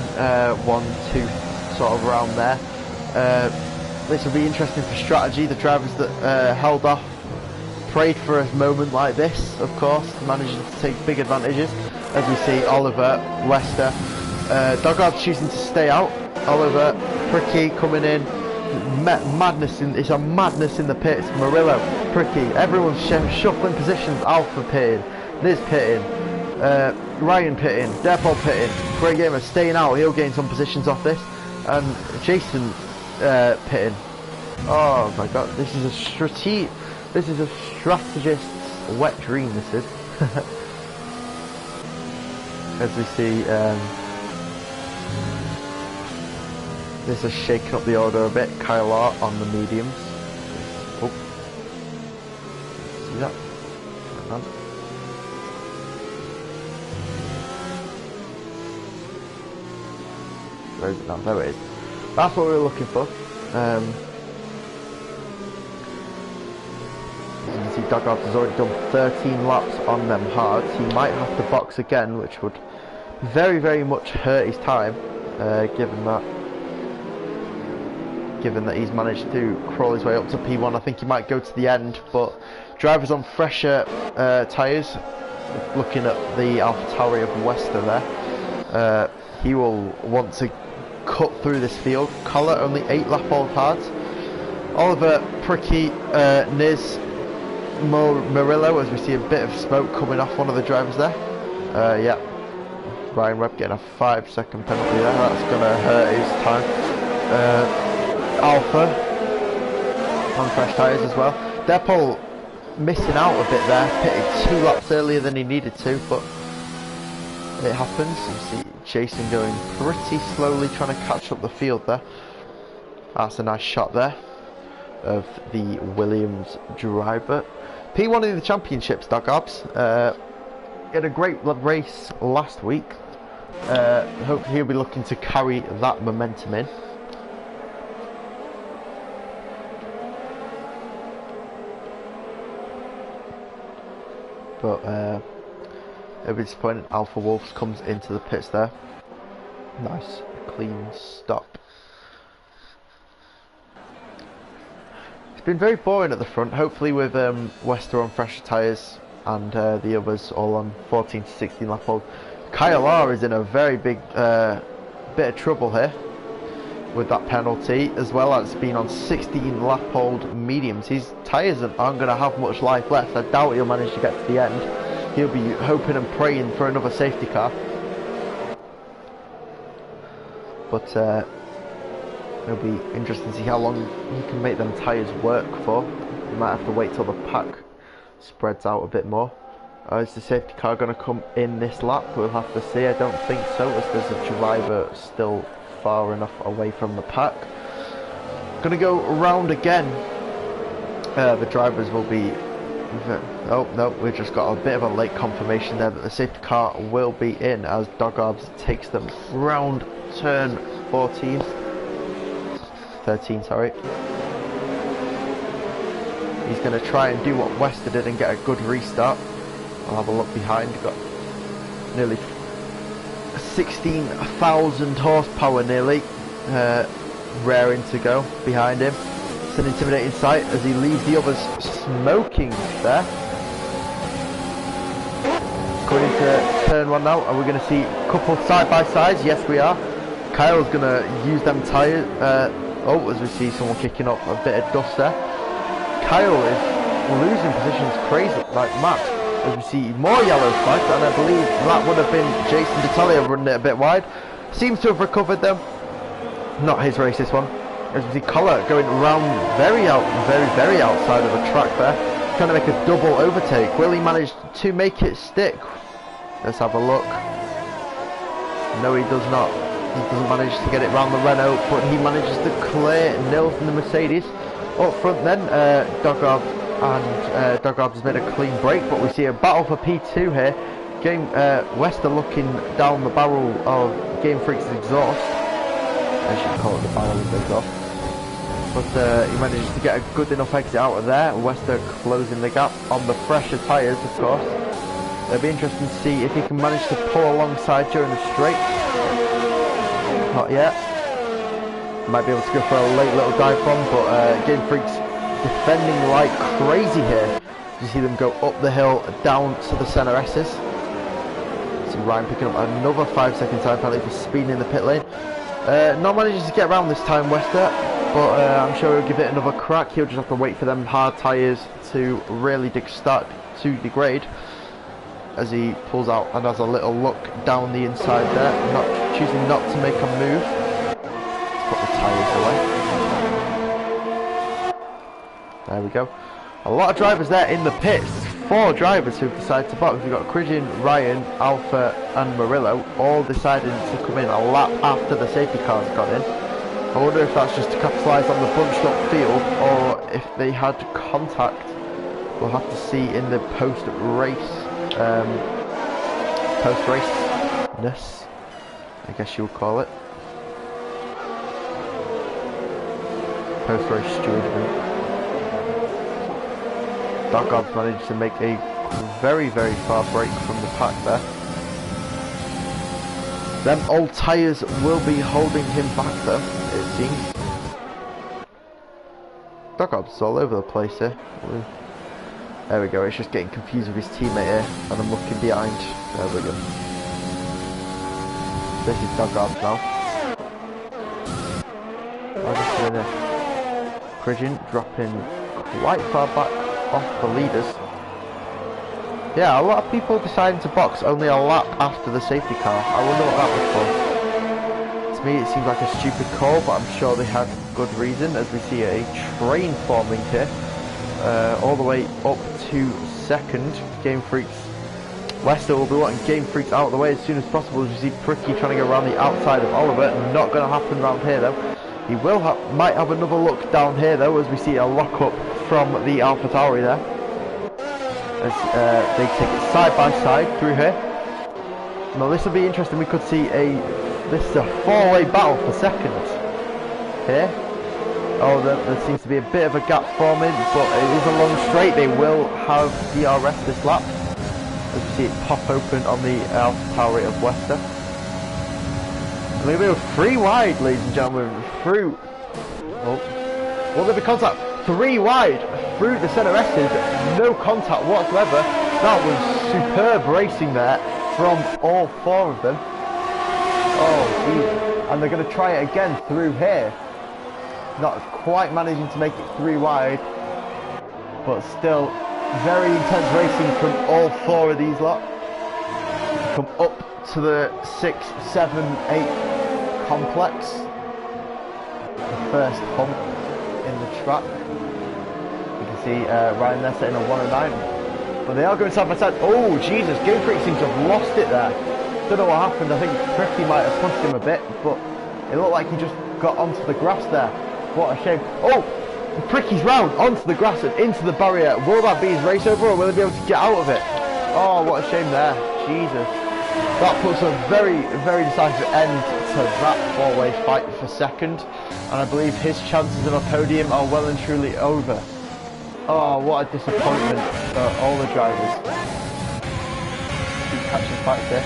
1, 2, sort of around there. This will be interesting for strategy. The drivers that held off prayed for a moment like this, of course, managing to take big advantages. As we see Oliver, Lester, Dogard choosing to stay out. Oliver, Prix coming in. Madness it's a madness in the pits. Murillo, Prix, everyone's shuffling positions. Alpha pitting, Liz pitting, Ryan pitting, Derpol pitting. Greg Gamer staying out. He'll gain some positions off this. And Jason pitting. Oh my god, this is a strategist's wet dream, this is. As we see, this is shaking up the order a bit. Kyle R on the mediums. Oh. See that? Hang on. Where is it now? There it is. That's what we were looking for. As you can see, Doghouse has already done 13 laps on them hards. He might have to box again, which would very, very much hurt his time, given that he's managed to crawl his way up to P1. I think he might go to the end, but drivers on fresher tyres, looking at the AlphaTauri of Wester there, he will want to cut through this field. Collar only 8 lap old hards. Oliver, Prix, Niz, Murillo, as we see a bit of smoke coming off one of the drivers there. Yeah, Ryan Webb getting a 5-second penalty there. That's going to hurt his time. Alpha on fresh tyres as well. Depol missing out a bit there, pitted 2 laps earlier than he needed to, but it happens. You see Jason going pretty slowly, trying to catch up the field there. That's a nice shot there of the Williams driver. P1 in the championships, Doghouse. Had a great race last week. Hope he'll be looking to carry that momentum in. But it'll be disappointing. Alpha Wolves comes into the pits there. Nice, clean stop. It's been very boring at the front. Hopefully with Wester on fresher tyres and the others all on 14 to 16 lap old. Kyle R is in a very big bit of trouble here with that penalty, as well as being on 16 lap old mediums. His tyres aren't going to have much life left. I doubt he'll manage to get to the end. He'll be hoping and praying for another safety car. But it'll be interesting to see how long he can make them tyres work for. He might have to wait till the pack spreads out a bit more. Is the safety car going to come in this lap? We'll have to see. I don't think so, as there's a driver still far enough away from the pack. Gonna go around again. The drivers will be... Oh no, we've just got a bit of a late confirmation there that the safety car will be in, as Doghouse takes them round turn 13, sorry. He's going to try and do what Wester did and get a good restart. I'll have a look behind. Got nearly 16,000 horsepower nearly raring to go behind him. It's an intimidating sight as he leaves the others smoking there. Going into turn 1 now, and we're going to see a couple side by sides. Yes, we are. Kyle's going to use them tyres. Oh, as we see someone kicking up a bit of dust there. Kyle is losing positions crazy, like mad. As we see more yellow flags, and I believe that would have been Jason D'Italia running it a bit wide. Seems to have recovered them. Not his race, this one. As we see Collar going round very outside of the track there, trying to make a double overtake. Will he manage to make it stick? Let's have a look. No, he does not. He doesn't manage to get it round the Renault, but he manages to clear Nils in the Mercedes. Up front then, Doghouse has made a clean break, but we see a battle for P2 here. Wester looking down the barrel of Game Freak's exhaust. I should call it the barrel of the exhaust. But he manages to get a good enough exit out of there. Wester closing the gap on the fresher tyres, of course. It'll be interesting to see if he can manage to pull alongside during the straight. Not yet. Might be able to go for a late little dive bomb, but Game Freak's defending like crazy here. You see them go up the hill, down to the centre S's. See Ryan picking up another 5-second time penalty for speeding in the pit lane. Not managing to get around this time, Wester, but I'm sure he'll give it another crack. He'll just have to wait for them hard tyres to really start to degrade. As he pulls out and has a little look down the inside there, choosing not to make a move. Let's put the tyres away. There we go. A lot of drivers there in the pits. 4 drivers who've decided to box. We've got Christian, Ryan, Alpha and Murillo all deciding to come in a lap after the safety cars got in. I wonder if that's just to capitalise on the bunched up field or if they had contact. We'll have to see in the post-race post-raceness, I guess you would call it. Post-race stewardship. Doggob's managed to make a very, very far break from the pack there. Them old tyres will be holding him back though, it seems. Doggob's all over the place here. There we go, it's just getting confused with his teammate here, and I'm looking behind. There we go. This is Doggob's now. Christian dropping quite far back off the leaders. Yeah, a lot of people deciding to box only a lap after the safety car. I wonder what that was for. To me it seems like a stupid call, but I'm sure they had good reason, as we see a train forming here. All the way up to second. Game Freaks. Leicester will be wanting Game Freaks out of the way as soon as possible, as you see Prix trying to go around the outside of Oliver. Not going to happen around here though. He might have another look down here though, as we see a lock up from the AlphaTauri there. As they take it side by side through here. Now this will be interesting. We could see this is a 4-way battle for second here. Oh, there seems to be a bit of a gap forming, but it is a long straight. They will have DRS this lap. As you see it pop open on the AlphaTauri of Leicester. And they're going to go 3 wide, ladies and gentlemen, through. Oh, will there be contact? 3 wide through the centre S's, no contact whatsoever. That was superb racing there from all 4 of them. Oh, geez. And they're going to try it again through here. Not quite managing to make it 3 wide, but still very intense racing from all 4 of these lot. Come up to the 6, 7, 8 complex. The first hump in the track. You can see Ryan there setting a 109. But they are going side by side. Oh Jesus, Game Freak seems to have lost it there. Don't know what happened. I think Prix might have pushed him a bit, but it looked like he just got onto the grass there. What a shame. Oh! Pricky's round onto the grass and into the barrier. Will that be his race over, or will he be able to get out of it? Oh, what a shame there. Jesus. That puts a very, very decisive end to that 4-way fight for second. And I believe his chances of a podium are well and truly over. Oh, what a disappointment for all the drivers. Keep catching fights there.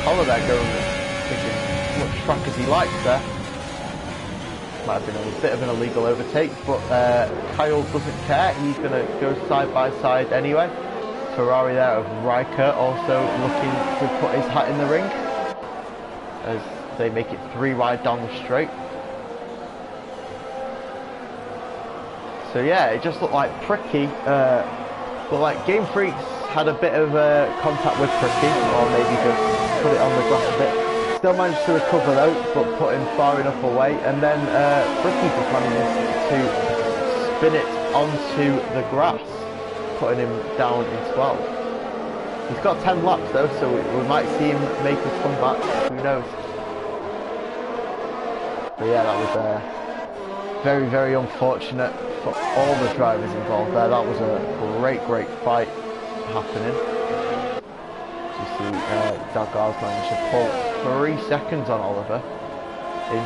Collar there going as much track as he likes there. Might have been a bit of an illegal overtake, but Kyle doesn't care. He's going to go side by side anyway. Ferrari there of Riker also looking to put his hat in the ring as they make it 3 wide down the straight. So yeah, it just looked like Prix, but like Game Freaks had a bit of contact with Prix, or maybe just put it on the grass a bit. Still managed to recover though, but put him far enough away, and then Prix just managed to spin it onto the grass, putting him down in 12. He's got 10 laps though, so we might see him make a comeback, who knows. But yeah, that was very, very unfortunate for all the drivers involved there. That was a great fight happening. You see Doggob's managed to pull 3 seconds on Oliver in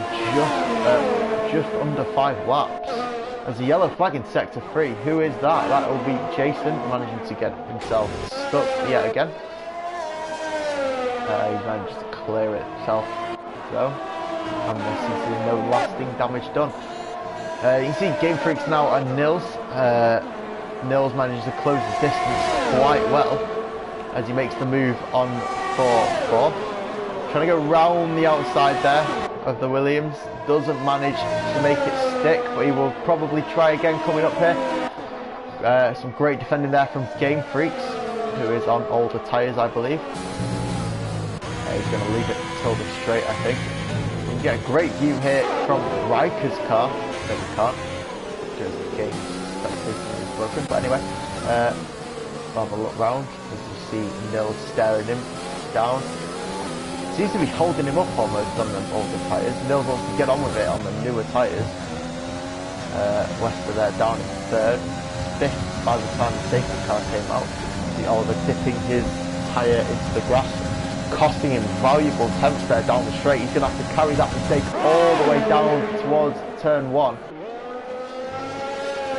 just under 5 laps. There's a yellow flag in sector 3. Who is that? That will be Jason, managing to get himself stuck yet again. He managed to clear it himself though, and there seems to be no lasting damage done. You can see Game Freaks now are nils. Nils manages to close the distance quite well as he makes the move on for 4. Trying to go round the outside there of the Williams. Doesn't manage to make it stick, but he will probably try again coming up here. Some great defending there from Game Freaks, who is on older tyres, I believe. He's going to leave it till the straight, I think. You can get a great view here from Riker's car. No, we can't. Just game broken. But anyway, we'll have a look round as you see Nils staring him down. Seems to be holding him up almost on the older tyres. Nils wants to get on with it on the newer tyres. Wester there down in third. Fifth by the time the safety car came out. See Oliver tipping his tyre into the grass, costing him valuable temps there down the straight. He's going to have to carry that mistake all the way down towards turn 1.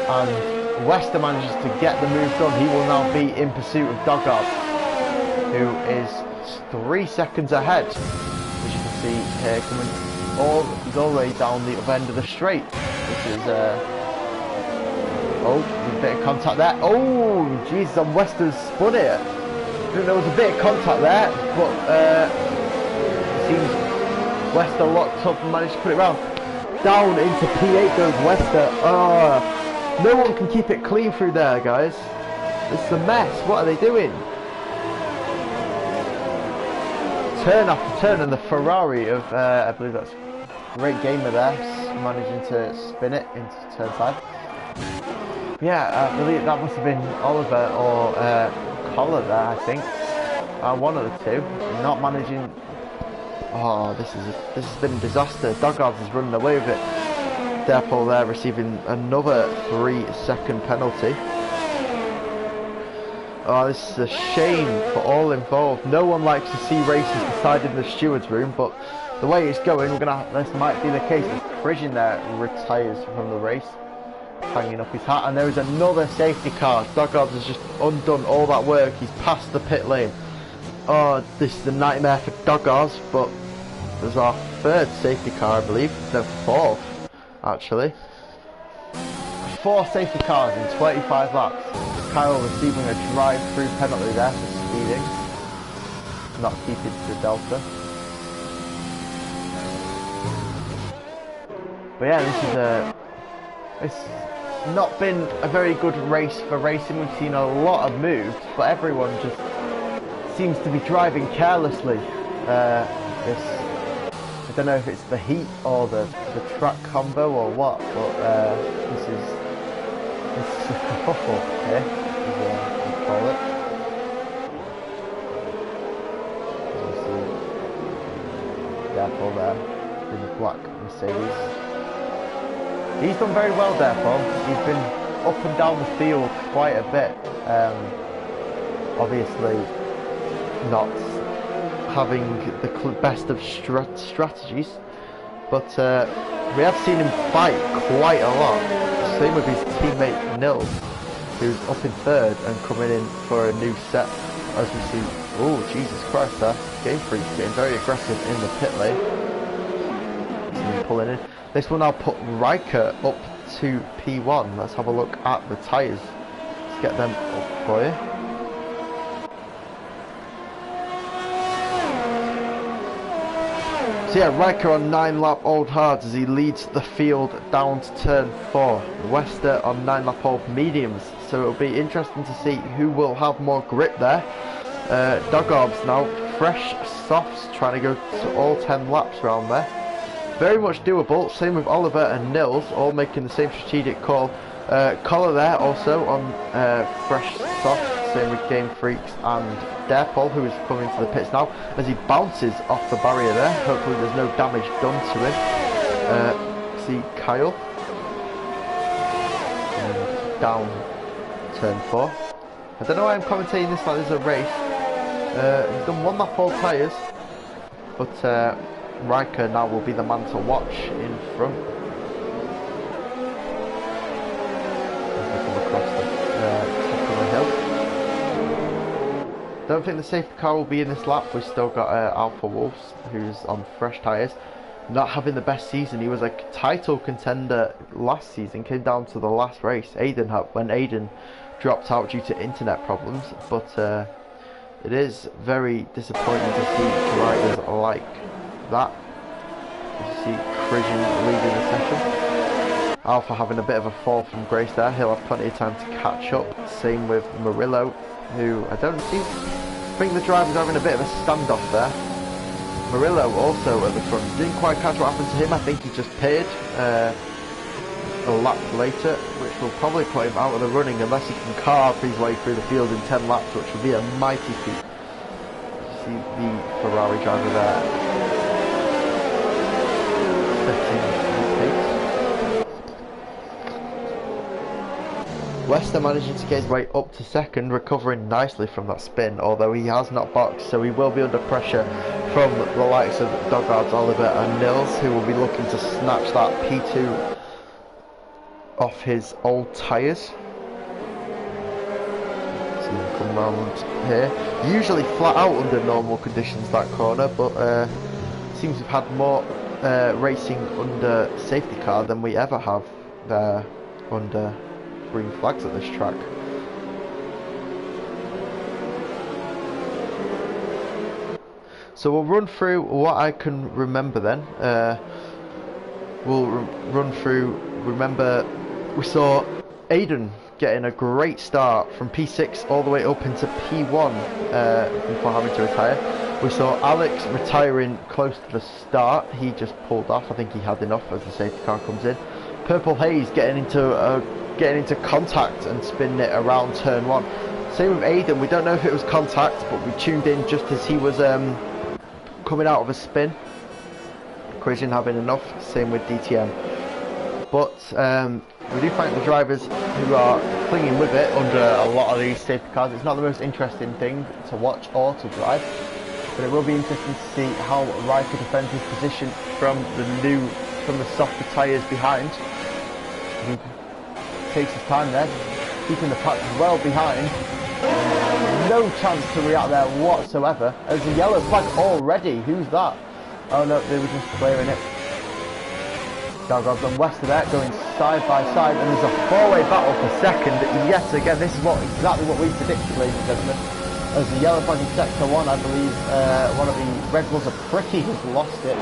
And Wester manages to get the move done. He will now be in pursuit of Dogard, who is 3 seconds ahead. As you can see here, he's all the way down the other end of the straight, which is oh, there's a bit of contact there. Oh, Jesus, and Wester's spun it. There was a bit of contact there, but it seems Wester locked up and managed to put it round. Down into P8 goes Wester. No one can keep it clean through there, guys. It's a mess. What are they doing? Turn after turn, and the Ferrari of, I believe that's Great Gamer there, managing to spin it into turn 5. Yeah, I believe that must have been Oliver or Collar there, I think. One of the two. Not managing. Oh, this has been a disaster. Doggards has running away with it. Therefore, they're receiving another 3-second penalty. Oh, this is a shame for all involved. No one likes to see races decided in the steward's room, but the way it's going, this might be the case. Prigin there retires from the race, hanging up his hat, and there is another safety car. Doggards has just undone all that work. He's passed the pit lane. Oh, this is a nightmare for Doggards, but there's our 3rd safety car, I believe. No, 4th, actually. 4 safety cars in 25 laps. Kyle receiving a drive-through penalty there for speeding, not keeping to the delta. But yeah, it's not been a very good race for racing. We've seen a lot of moves, but everyone just seems to be driving carelessly. I don't know if it's the heat or the track combo or what, but this is a kerfuffle here, as we call it. As you see, Therefore there, in the black Mercedes. He's done very well, therefore. He's been up and down the field quite a bit. Obviously not having the best of strategies, but we have seen him fight quite a lot. Same with his teammate Nils, who's up in 3rd and coming in for a new set. As we see, oh Jesus Christ, there, Game Freak getting very aggressive in the pit lane. So pulling in. This will now put Riker up to P1. Let's have a look at the tyres. Let's get them up for you. So yeah, Riker on 9-lap old hards as he leads the field down to turn 4. Wester on 9-lap old mediums. So it'll be interesting to see who will have more grip there. Dogorbs now, fresh softs, trying to go to all 10 laps around there. Very much doable. Same with Oliver and Nils, all making the same strategic call. Collar there also on fresh soft. Same with Game Freaks and Darepol, who is coming to the pits now as he bounces off the barrier there. Hopefully there's no damage done to him. See Kyle. And down turn 4. I don't know why I'm commentating this like there's a race. He's done 1 lap all tyres, but Riker now will be the man to watch in front. As they come across the top of the hill. Don't think the safety car will be in this lap. We've still got Alpha Wolves, who's on fresh tyres. Not having the best season. He was a title contender last season. Came down to the last race. When Aiden dropped out due to internet problems. But it is very disappointing to see drivers like that. You see Prigin leading the session. Alpha having a bit of a fall from grace there. He'll have plenty of time to catch up. Same with Murillo, who I think the drivers are having a bit of a standoff there. Murillo also at the front. Didn't quite catch what happened to him. I think he just paid. a lap later, which will probably put him out of the running unless he can carve his way through the field in 10 laps, which would be a mighty feat. See the Ferrari driver there setting the pace. Wester managing to get his way up to second, recovering nicely from that spin, although he has not boxed, so he will be under pressure from the likes of Doggards, Oliver and Nils, who will be looking to snatch that P2 off his old tyres. See him come round here. Usually flat out under normal conditions, that corner, but seems we've had more racing under safety car than we ever have there under green flags at this track. So we'll run through what I can remember then. We'll run through, remember we saw Aiden getting a great start from P6 all the way up into P1 before having to retire. We saw Alex retiring close to the start. He just pulled off. I think he had enough as the safety car comes in. Purple Haze getting into contact and spinning it around turn 1. Same with Aiden. We don't know if it was contact, but we tuned in just as he was coming out of a spin. Collision having enough. Same with DTM. But we do thank the drivers who are clinging with it under a lot of these safety cars. It's not the most interesting thing to watch or to drive, but it will be interesting to see how Riker defends his position from the softer tyres behind. He takes his time there, keeping the pack well behind. No chance to react there whatsoever. There's a yellow flag already. Who's that? Oh no, they were just clearing it. Doggards and Wester there going side by side, and there's a four-way battle for second yet again. This is exactly what we predicted, ladies and gentlemen. There's a yellow flag in sector 1. I believe one of the Red Bulls, a Prix, has lost it.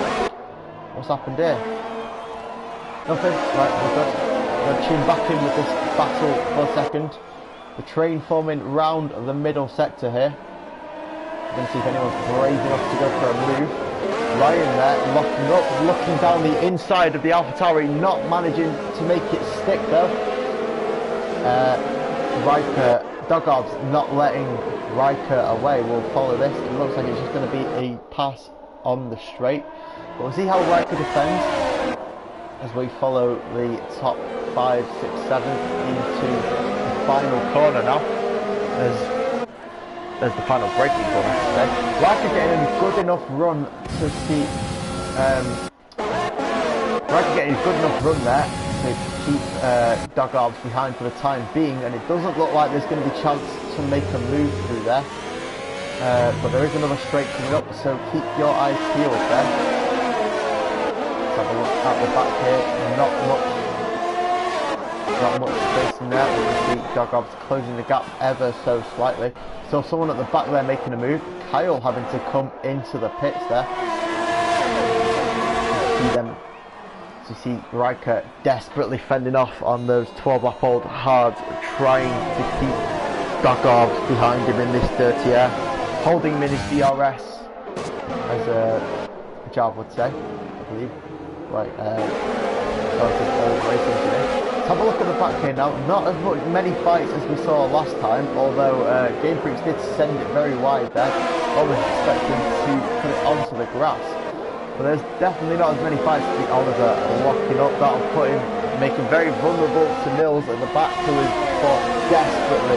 What's happened here? Nothing. Right, we're good. We're going to tune back in with this battle for a second. The train forming round the middle sector here. We're going to see if anyone's brave enough to go for a move. Ryan there, locking up, looking down the inside of the AlphaTauri, not managing to make it stick though. Riker, Doggards not letting Riker away. Will follow this. It looks like it's just going to be a pass on the straight. But we'll see how Riker defends as we follow the top 5, 6, 7 into the final corner now. There's the final braking corner, I should say. Riker getting a good enough run to see. Riker getting a good enough run there to keep Doggards behind for the time being, and it doesn't look like there's going to be a chance to make a move through there. But there is another straight coming up, so keep your eyes peeled there. Let's have a look at the back here. Not much space in there. We can see Doggards closing the gap ever so slightly. So someone at the back there making a move. Kyle having to come into the pits there. You see Riker desperately fending off on those 12-lap-old hards, trying to keep Doggards behind him in this dirty air, holding him in his DRS, as a Jav would say, I believe. Right, Let's have a look at the back here now. Not as many fights as we saw last time, although Game Freaks did send it very wide there. Almost expecting to put it onto the grass. But there's definitely not as many fights. I think Oliver locking up. That'll put him, make him very vulnerable to Nils at the back, who is fought desperately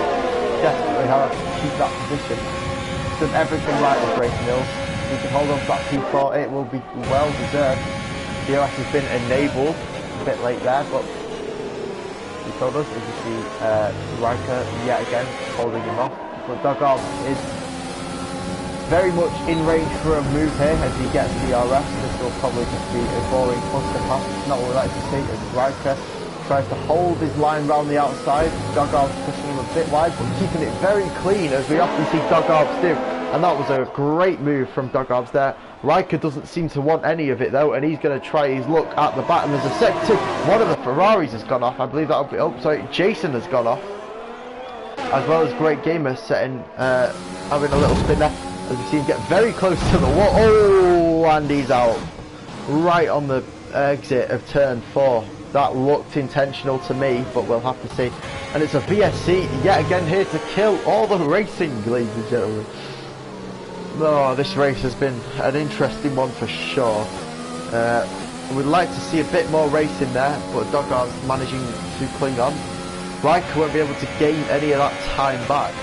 how to keep that position. He's done everything right with Grace Nils. He can hold on to that P4. It will be well deserved. DRS has been enabled a bit late there, but he told us, as you see Riker yet again holding him off. But Doggards is very much in range for a move here as he gets the DRS. This will probably just be a boring cluster pass. It's not what we like to see as Riker tries to hold his line round the outside. Doggards pushing him a bit wide, but keeping it very clean, as we often see Doggards do. And that was a great move from Doggards there. Riker doesn't seem to want any of it though, and he's going to try his luck at the back. And there's a sector. One of the Ferraris has gone off. I believe that'll be. Oh, sorry, Jason has gone off, as well as Great Gamer setting, having a little spin there. As we see him get very close to the wall. Oh, and he's out right on the exit of turn 4. That looked intentional to me, but we'll have to see. And it's a VSC yet again here to kill all the racing, ladies and gentlemen. Oh, this race has been an interesting one for sure. We'd like to see a bit more racing there, but Doggart's managing to cling on. Riker won't be able to gain any of that time back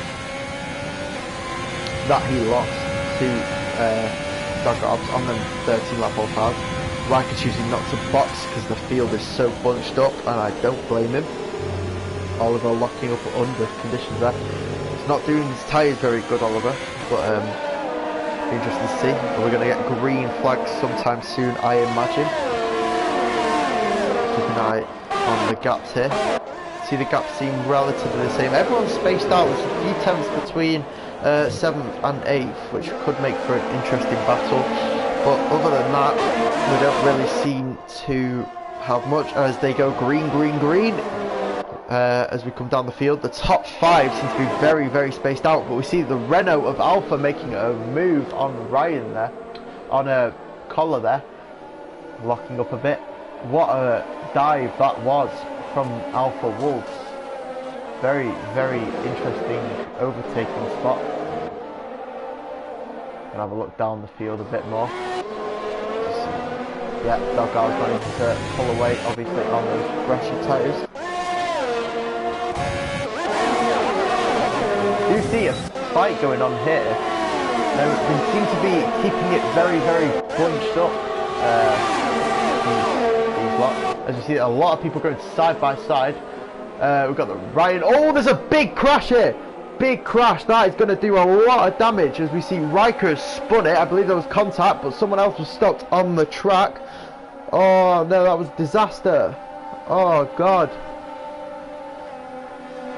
that he lost to Doggart on the 13 lap cars. Riker choosing not to box because the field is so bunched up, and I don't blame him. Oliver locking up under conditions there. It's not doing his tyres very good, Oliver, but interesting to see. We're going to get green flags sometime soon, I imagine. Keep an eye on the gaps here. See, the gaps seem relatively the same. Everyone's spaced out. There's a few tenths between 7th and 8th, which could make for an interesting battle. But other than that, we don't really seem to have much as they go green, green, green. As we come down the field, the top 5 seem to be very, very spaced out, but we see the Renault of Alpha making a move on Ryan there, on a collar there, locking up a bit. What a dive that was from Alpha Wolves. Very, very interesting overtaking spot. And have a look down the field a bit more. Yeah, Doggart's managed to pull away, obviously, on those Brescia tyres. You see a fight going on here. They seem to be keeping it very, very bunched up. These lots. As you see, a lot of people going side by side. We've got the Ryan. Oh, there's a big crash here. Big crash. That is going to do a lot of damage. As we see, Riker has spun it. I believe there was contact, but someone else was stopped on the track. Oh no, that was disaster. Oh god.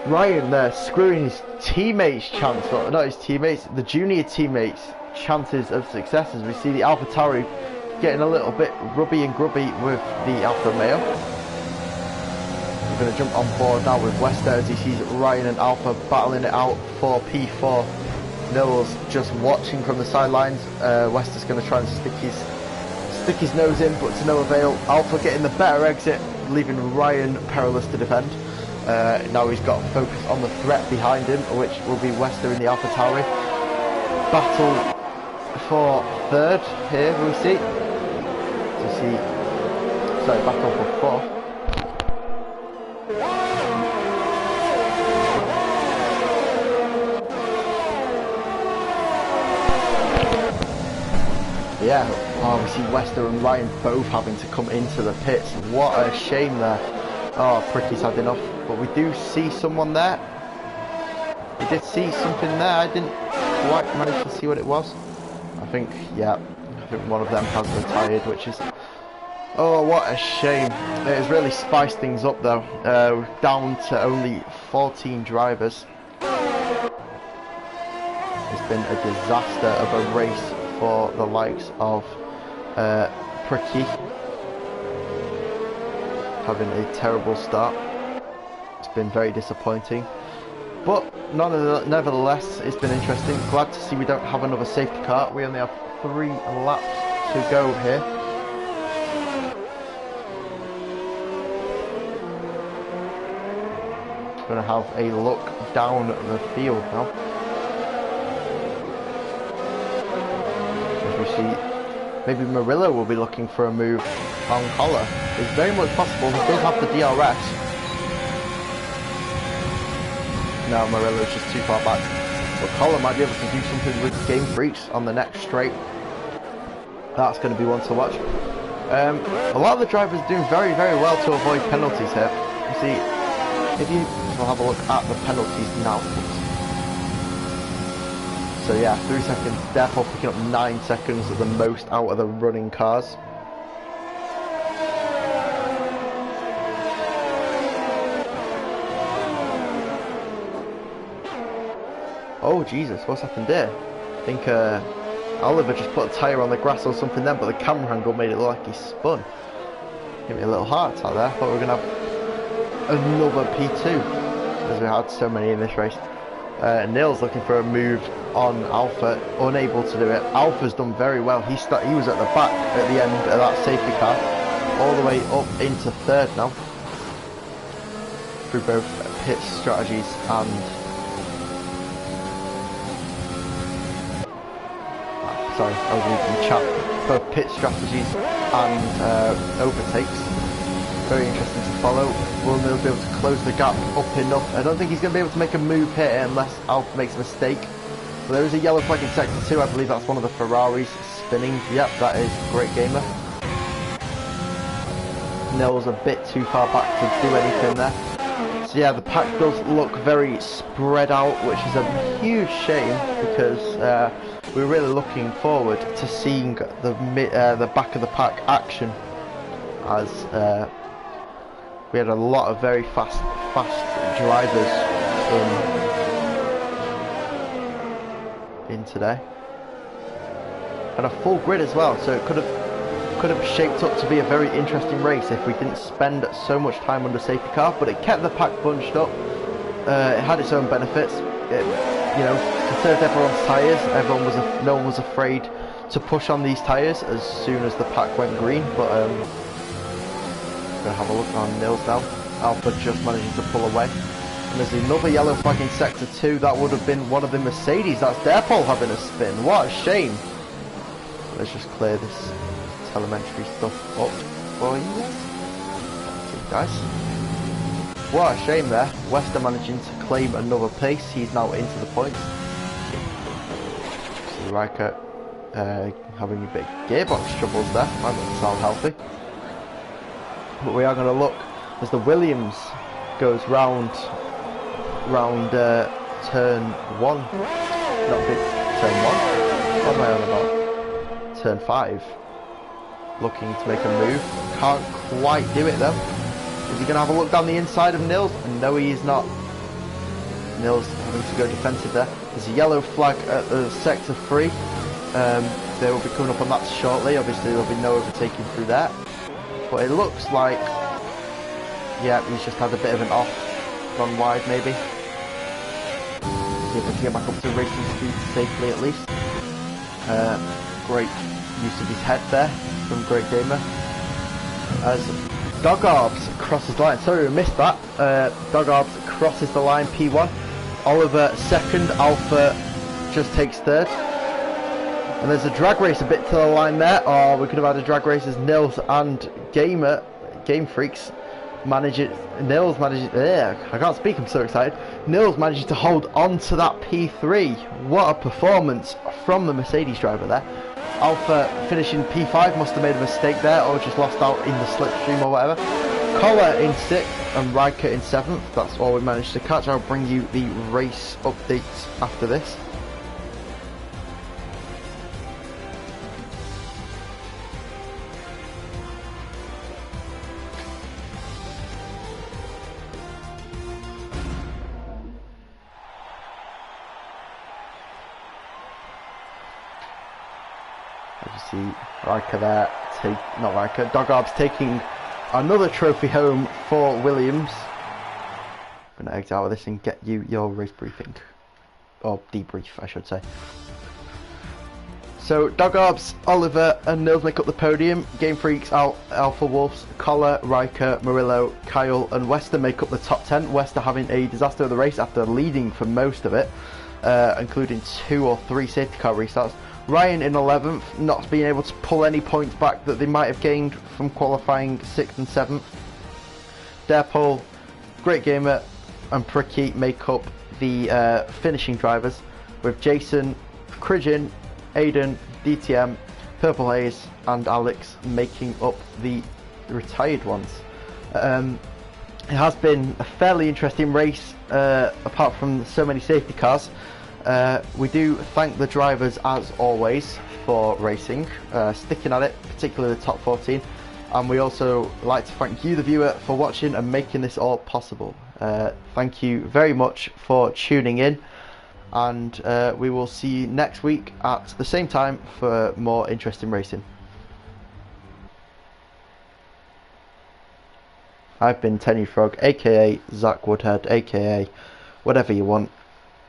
Ryan there screwing his teammates' chance, or not his teammates, the junior teammates' chances of success. As we see the Alpha Tauri getting a little bit rubby and grubby with the Alfa Romeo. We're going to jump on board now with Wester as he sees Ryan and Alpha battling it out for P4. Nils just watching from the sidelines. Wester's going to try and stick his nose in, but to no avail. Alpha getting the better exit, leaving Ryan perilous to defend. Now he's got focus on the threat behind him, which will be Wester in the Alpha Tauri. Battle for third here, we see. Sorry, battle for fourth. Yeah, oh, we see Wester and Ryan both having to come into the pits. What a shame there. Oh, Pricky's had enough. But we do see someone there. We did see something there. I didn't quite manage to see what it was. I think one of them has retired, which is... Oh, what a shame. It has really spiced things up though. We're down to only 14 drivers. It's been a disaster of a race for the likes of Pricky. Having a terrible start. It's been very disappointing. But nevertheless, it's been interesting. Glad to see we don't have another safety car. We only have 3 laps to go here. Going to have a look down the field now. As we see, maybe Murillo will be looking for a move on Collar. It's very much possible. He does have the DRS. No, Murillo's just too far back. But Collar might be able to do something with Game Freaks on the next straight. That's going to be one to watch. A lot of the drivers are doing very, very well to avoid penalties here. You see, if you will have a look at the penalties now. So yeah, 3 seconds, therefore picking up 9 seconds at the most out of the running cars. Oh Jesus, what's happened there? I think Oliver just put a tyre on the grass or something then, but the camera angle made it look like he spun. Give me a little heart attack there. Thought we were going to have another P2, as we had so many in this race. Neil's looking for a move on Alpha, unable to do it. Alpha's done very well. He was at the back at the end of that safety car, all the way up into third now. through both pit strategies and sorry, I was reading the chat. Both pit strategies and overtakes. Very interesting to follow. Will Nils be able to close the gap up enough? I don't think he's going to be able to make a move here unless Alfa makes a mistake. But there is a yellow flag in sector 2. I believe that's one of the Ferraris spinning. Yep, that is Great Gamer. Nils a bit too far back to do anything there. So yeah, the pack does look very spread out, which is a huge shame because we're really looking forward to seeing the back of the pack action, as we had a lot of very fast drivers in today, and a full grid as well. So it could have shaped up to be a very interesting race if we didn't spend so much time under safety car. But it kept the pack bunched up. It had its own benefits. It, you know, conserved everyone's tyres. No one was afraid to push on these tyres as soon as the pack went green. But we're gonna have a look on Nils now. Alfa just managing to pull away. And there's another yellow flag in sector 2. That would have been one of the Mercedes. That's Derpol having a spin. What a shame. Let's just clear this telemetry stuff up for you guys. What a shame there. Wester managing to claim another place. He's now into the points. See Riker having a bit of gearbox troubles there. That doesn't sound healthy. But we are going to look as the Williams goes round turn 1. Not big turn 1. What am I on about? Turn 5. Looking to make a move. Can't quite do it though. Is he going to have a look down the inside of Nils? No, he is not. Nils having to go defensive there. There's a yellow flag at the sector 3. They will be coming up on that shortly. Obviously there will be no overtaking through there. But it looks like, yeah, he's just had a bit of an off. Gone wide maybe. See if we can get back up to racing speed safely at least. Great use of his head there from Great Gamer. As Dogarbs crosses the line. Sorry, we missed that. Dogarbs crosses the line, P1. Oliver second, Alfa just takes third. And there's a drag race a bit to the line there. Or we could have had a drag race as Nils and Game Freaks manage it. Nils manages. I can't speak, I'm so excited. Nils manages to hold on to that P3. What a performance from the Mercedes driver there. Alfa finishing P5, must have made a mistake there or just lost out in the slipstream or whatever. Koller in 6th and Riker in 7th. That's all we managed to catch. I'll bring you the race updates after this. See Riker there, Dogarbs taking another trophy home for Williams. I'm going to exit out of this and get you your race briefing. Or debrief, I should say. So Dogarbs, Oliver and Nils make up the podium. Game Freaks, Alpha Wolves, Koller, Riker, Murillo, Kyle and Wester make up the top 10. Wester having a disaster of the race after leading for most of it, including 2 or 3 safety car restarts. Ryan in 11th, not being able to pull any points back that they might have gained from qualifying 6th and 7th. Derpol, Great Gamer and Prix make up the finishing drivers, with Jason, Cridgen, Aiden, DTM, Purple Haze and Alex making up the retired ones. It has been a fairly interesting race, apart from so many safety cars. We do thank the drivers as always for racing, sticking at it, particularly the top 14, and we also like to thank you the viewer for watching and making this all possible. Thank you very much for tuning in, and we will see you next week at the same time for more interesting racing. I've been Tenny Frog, aka Zach Woodhead, aka whatever you want.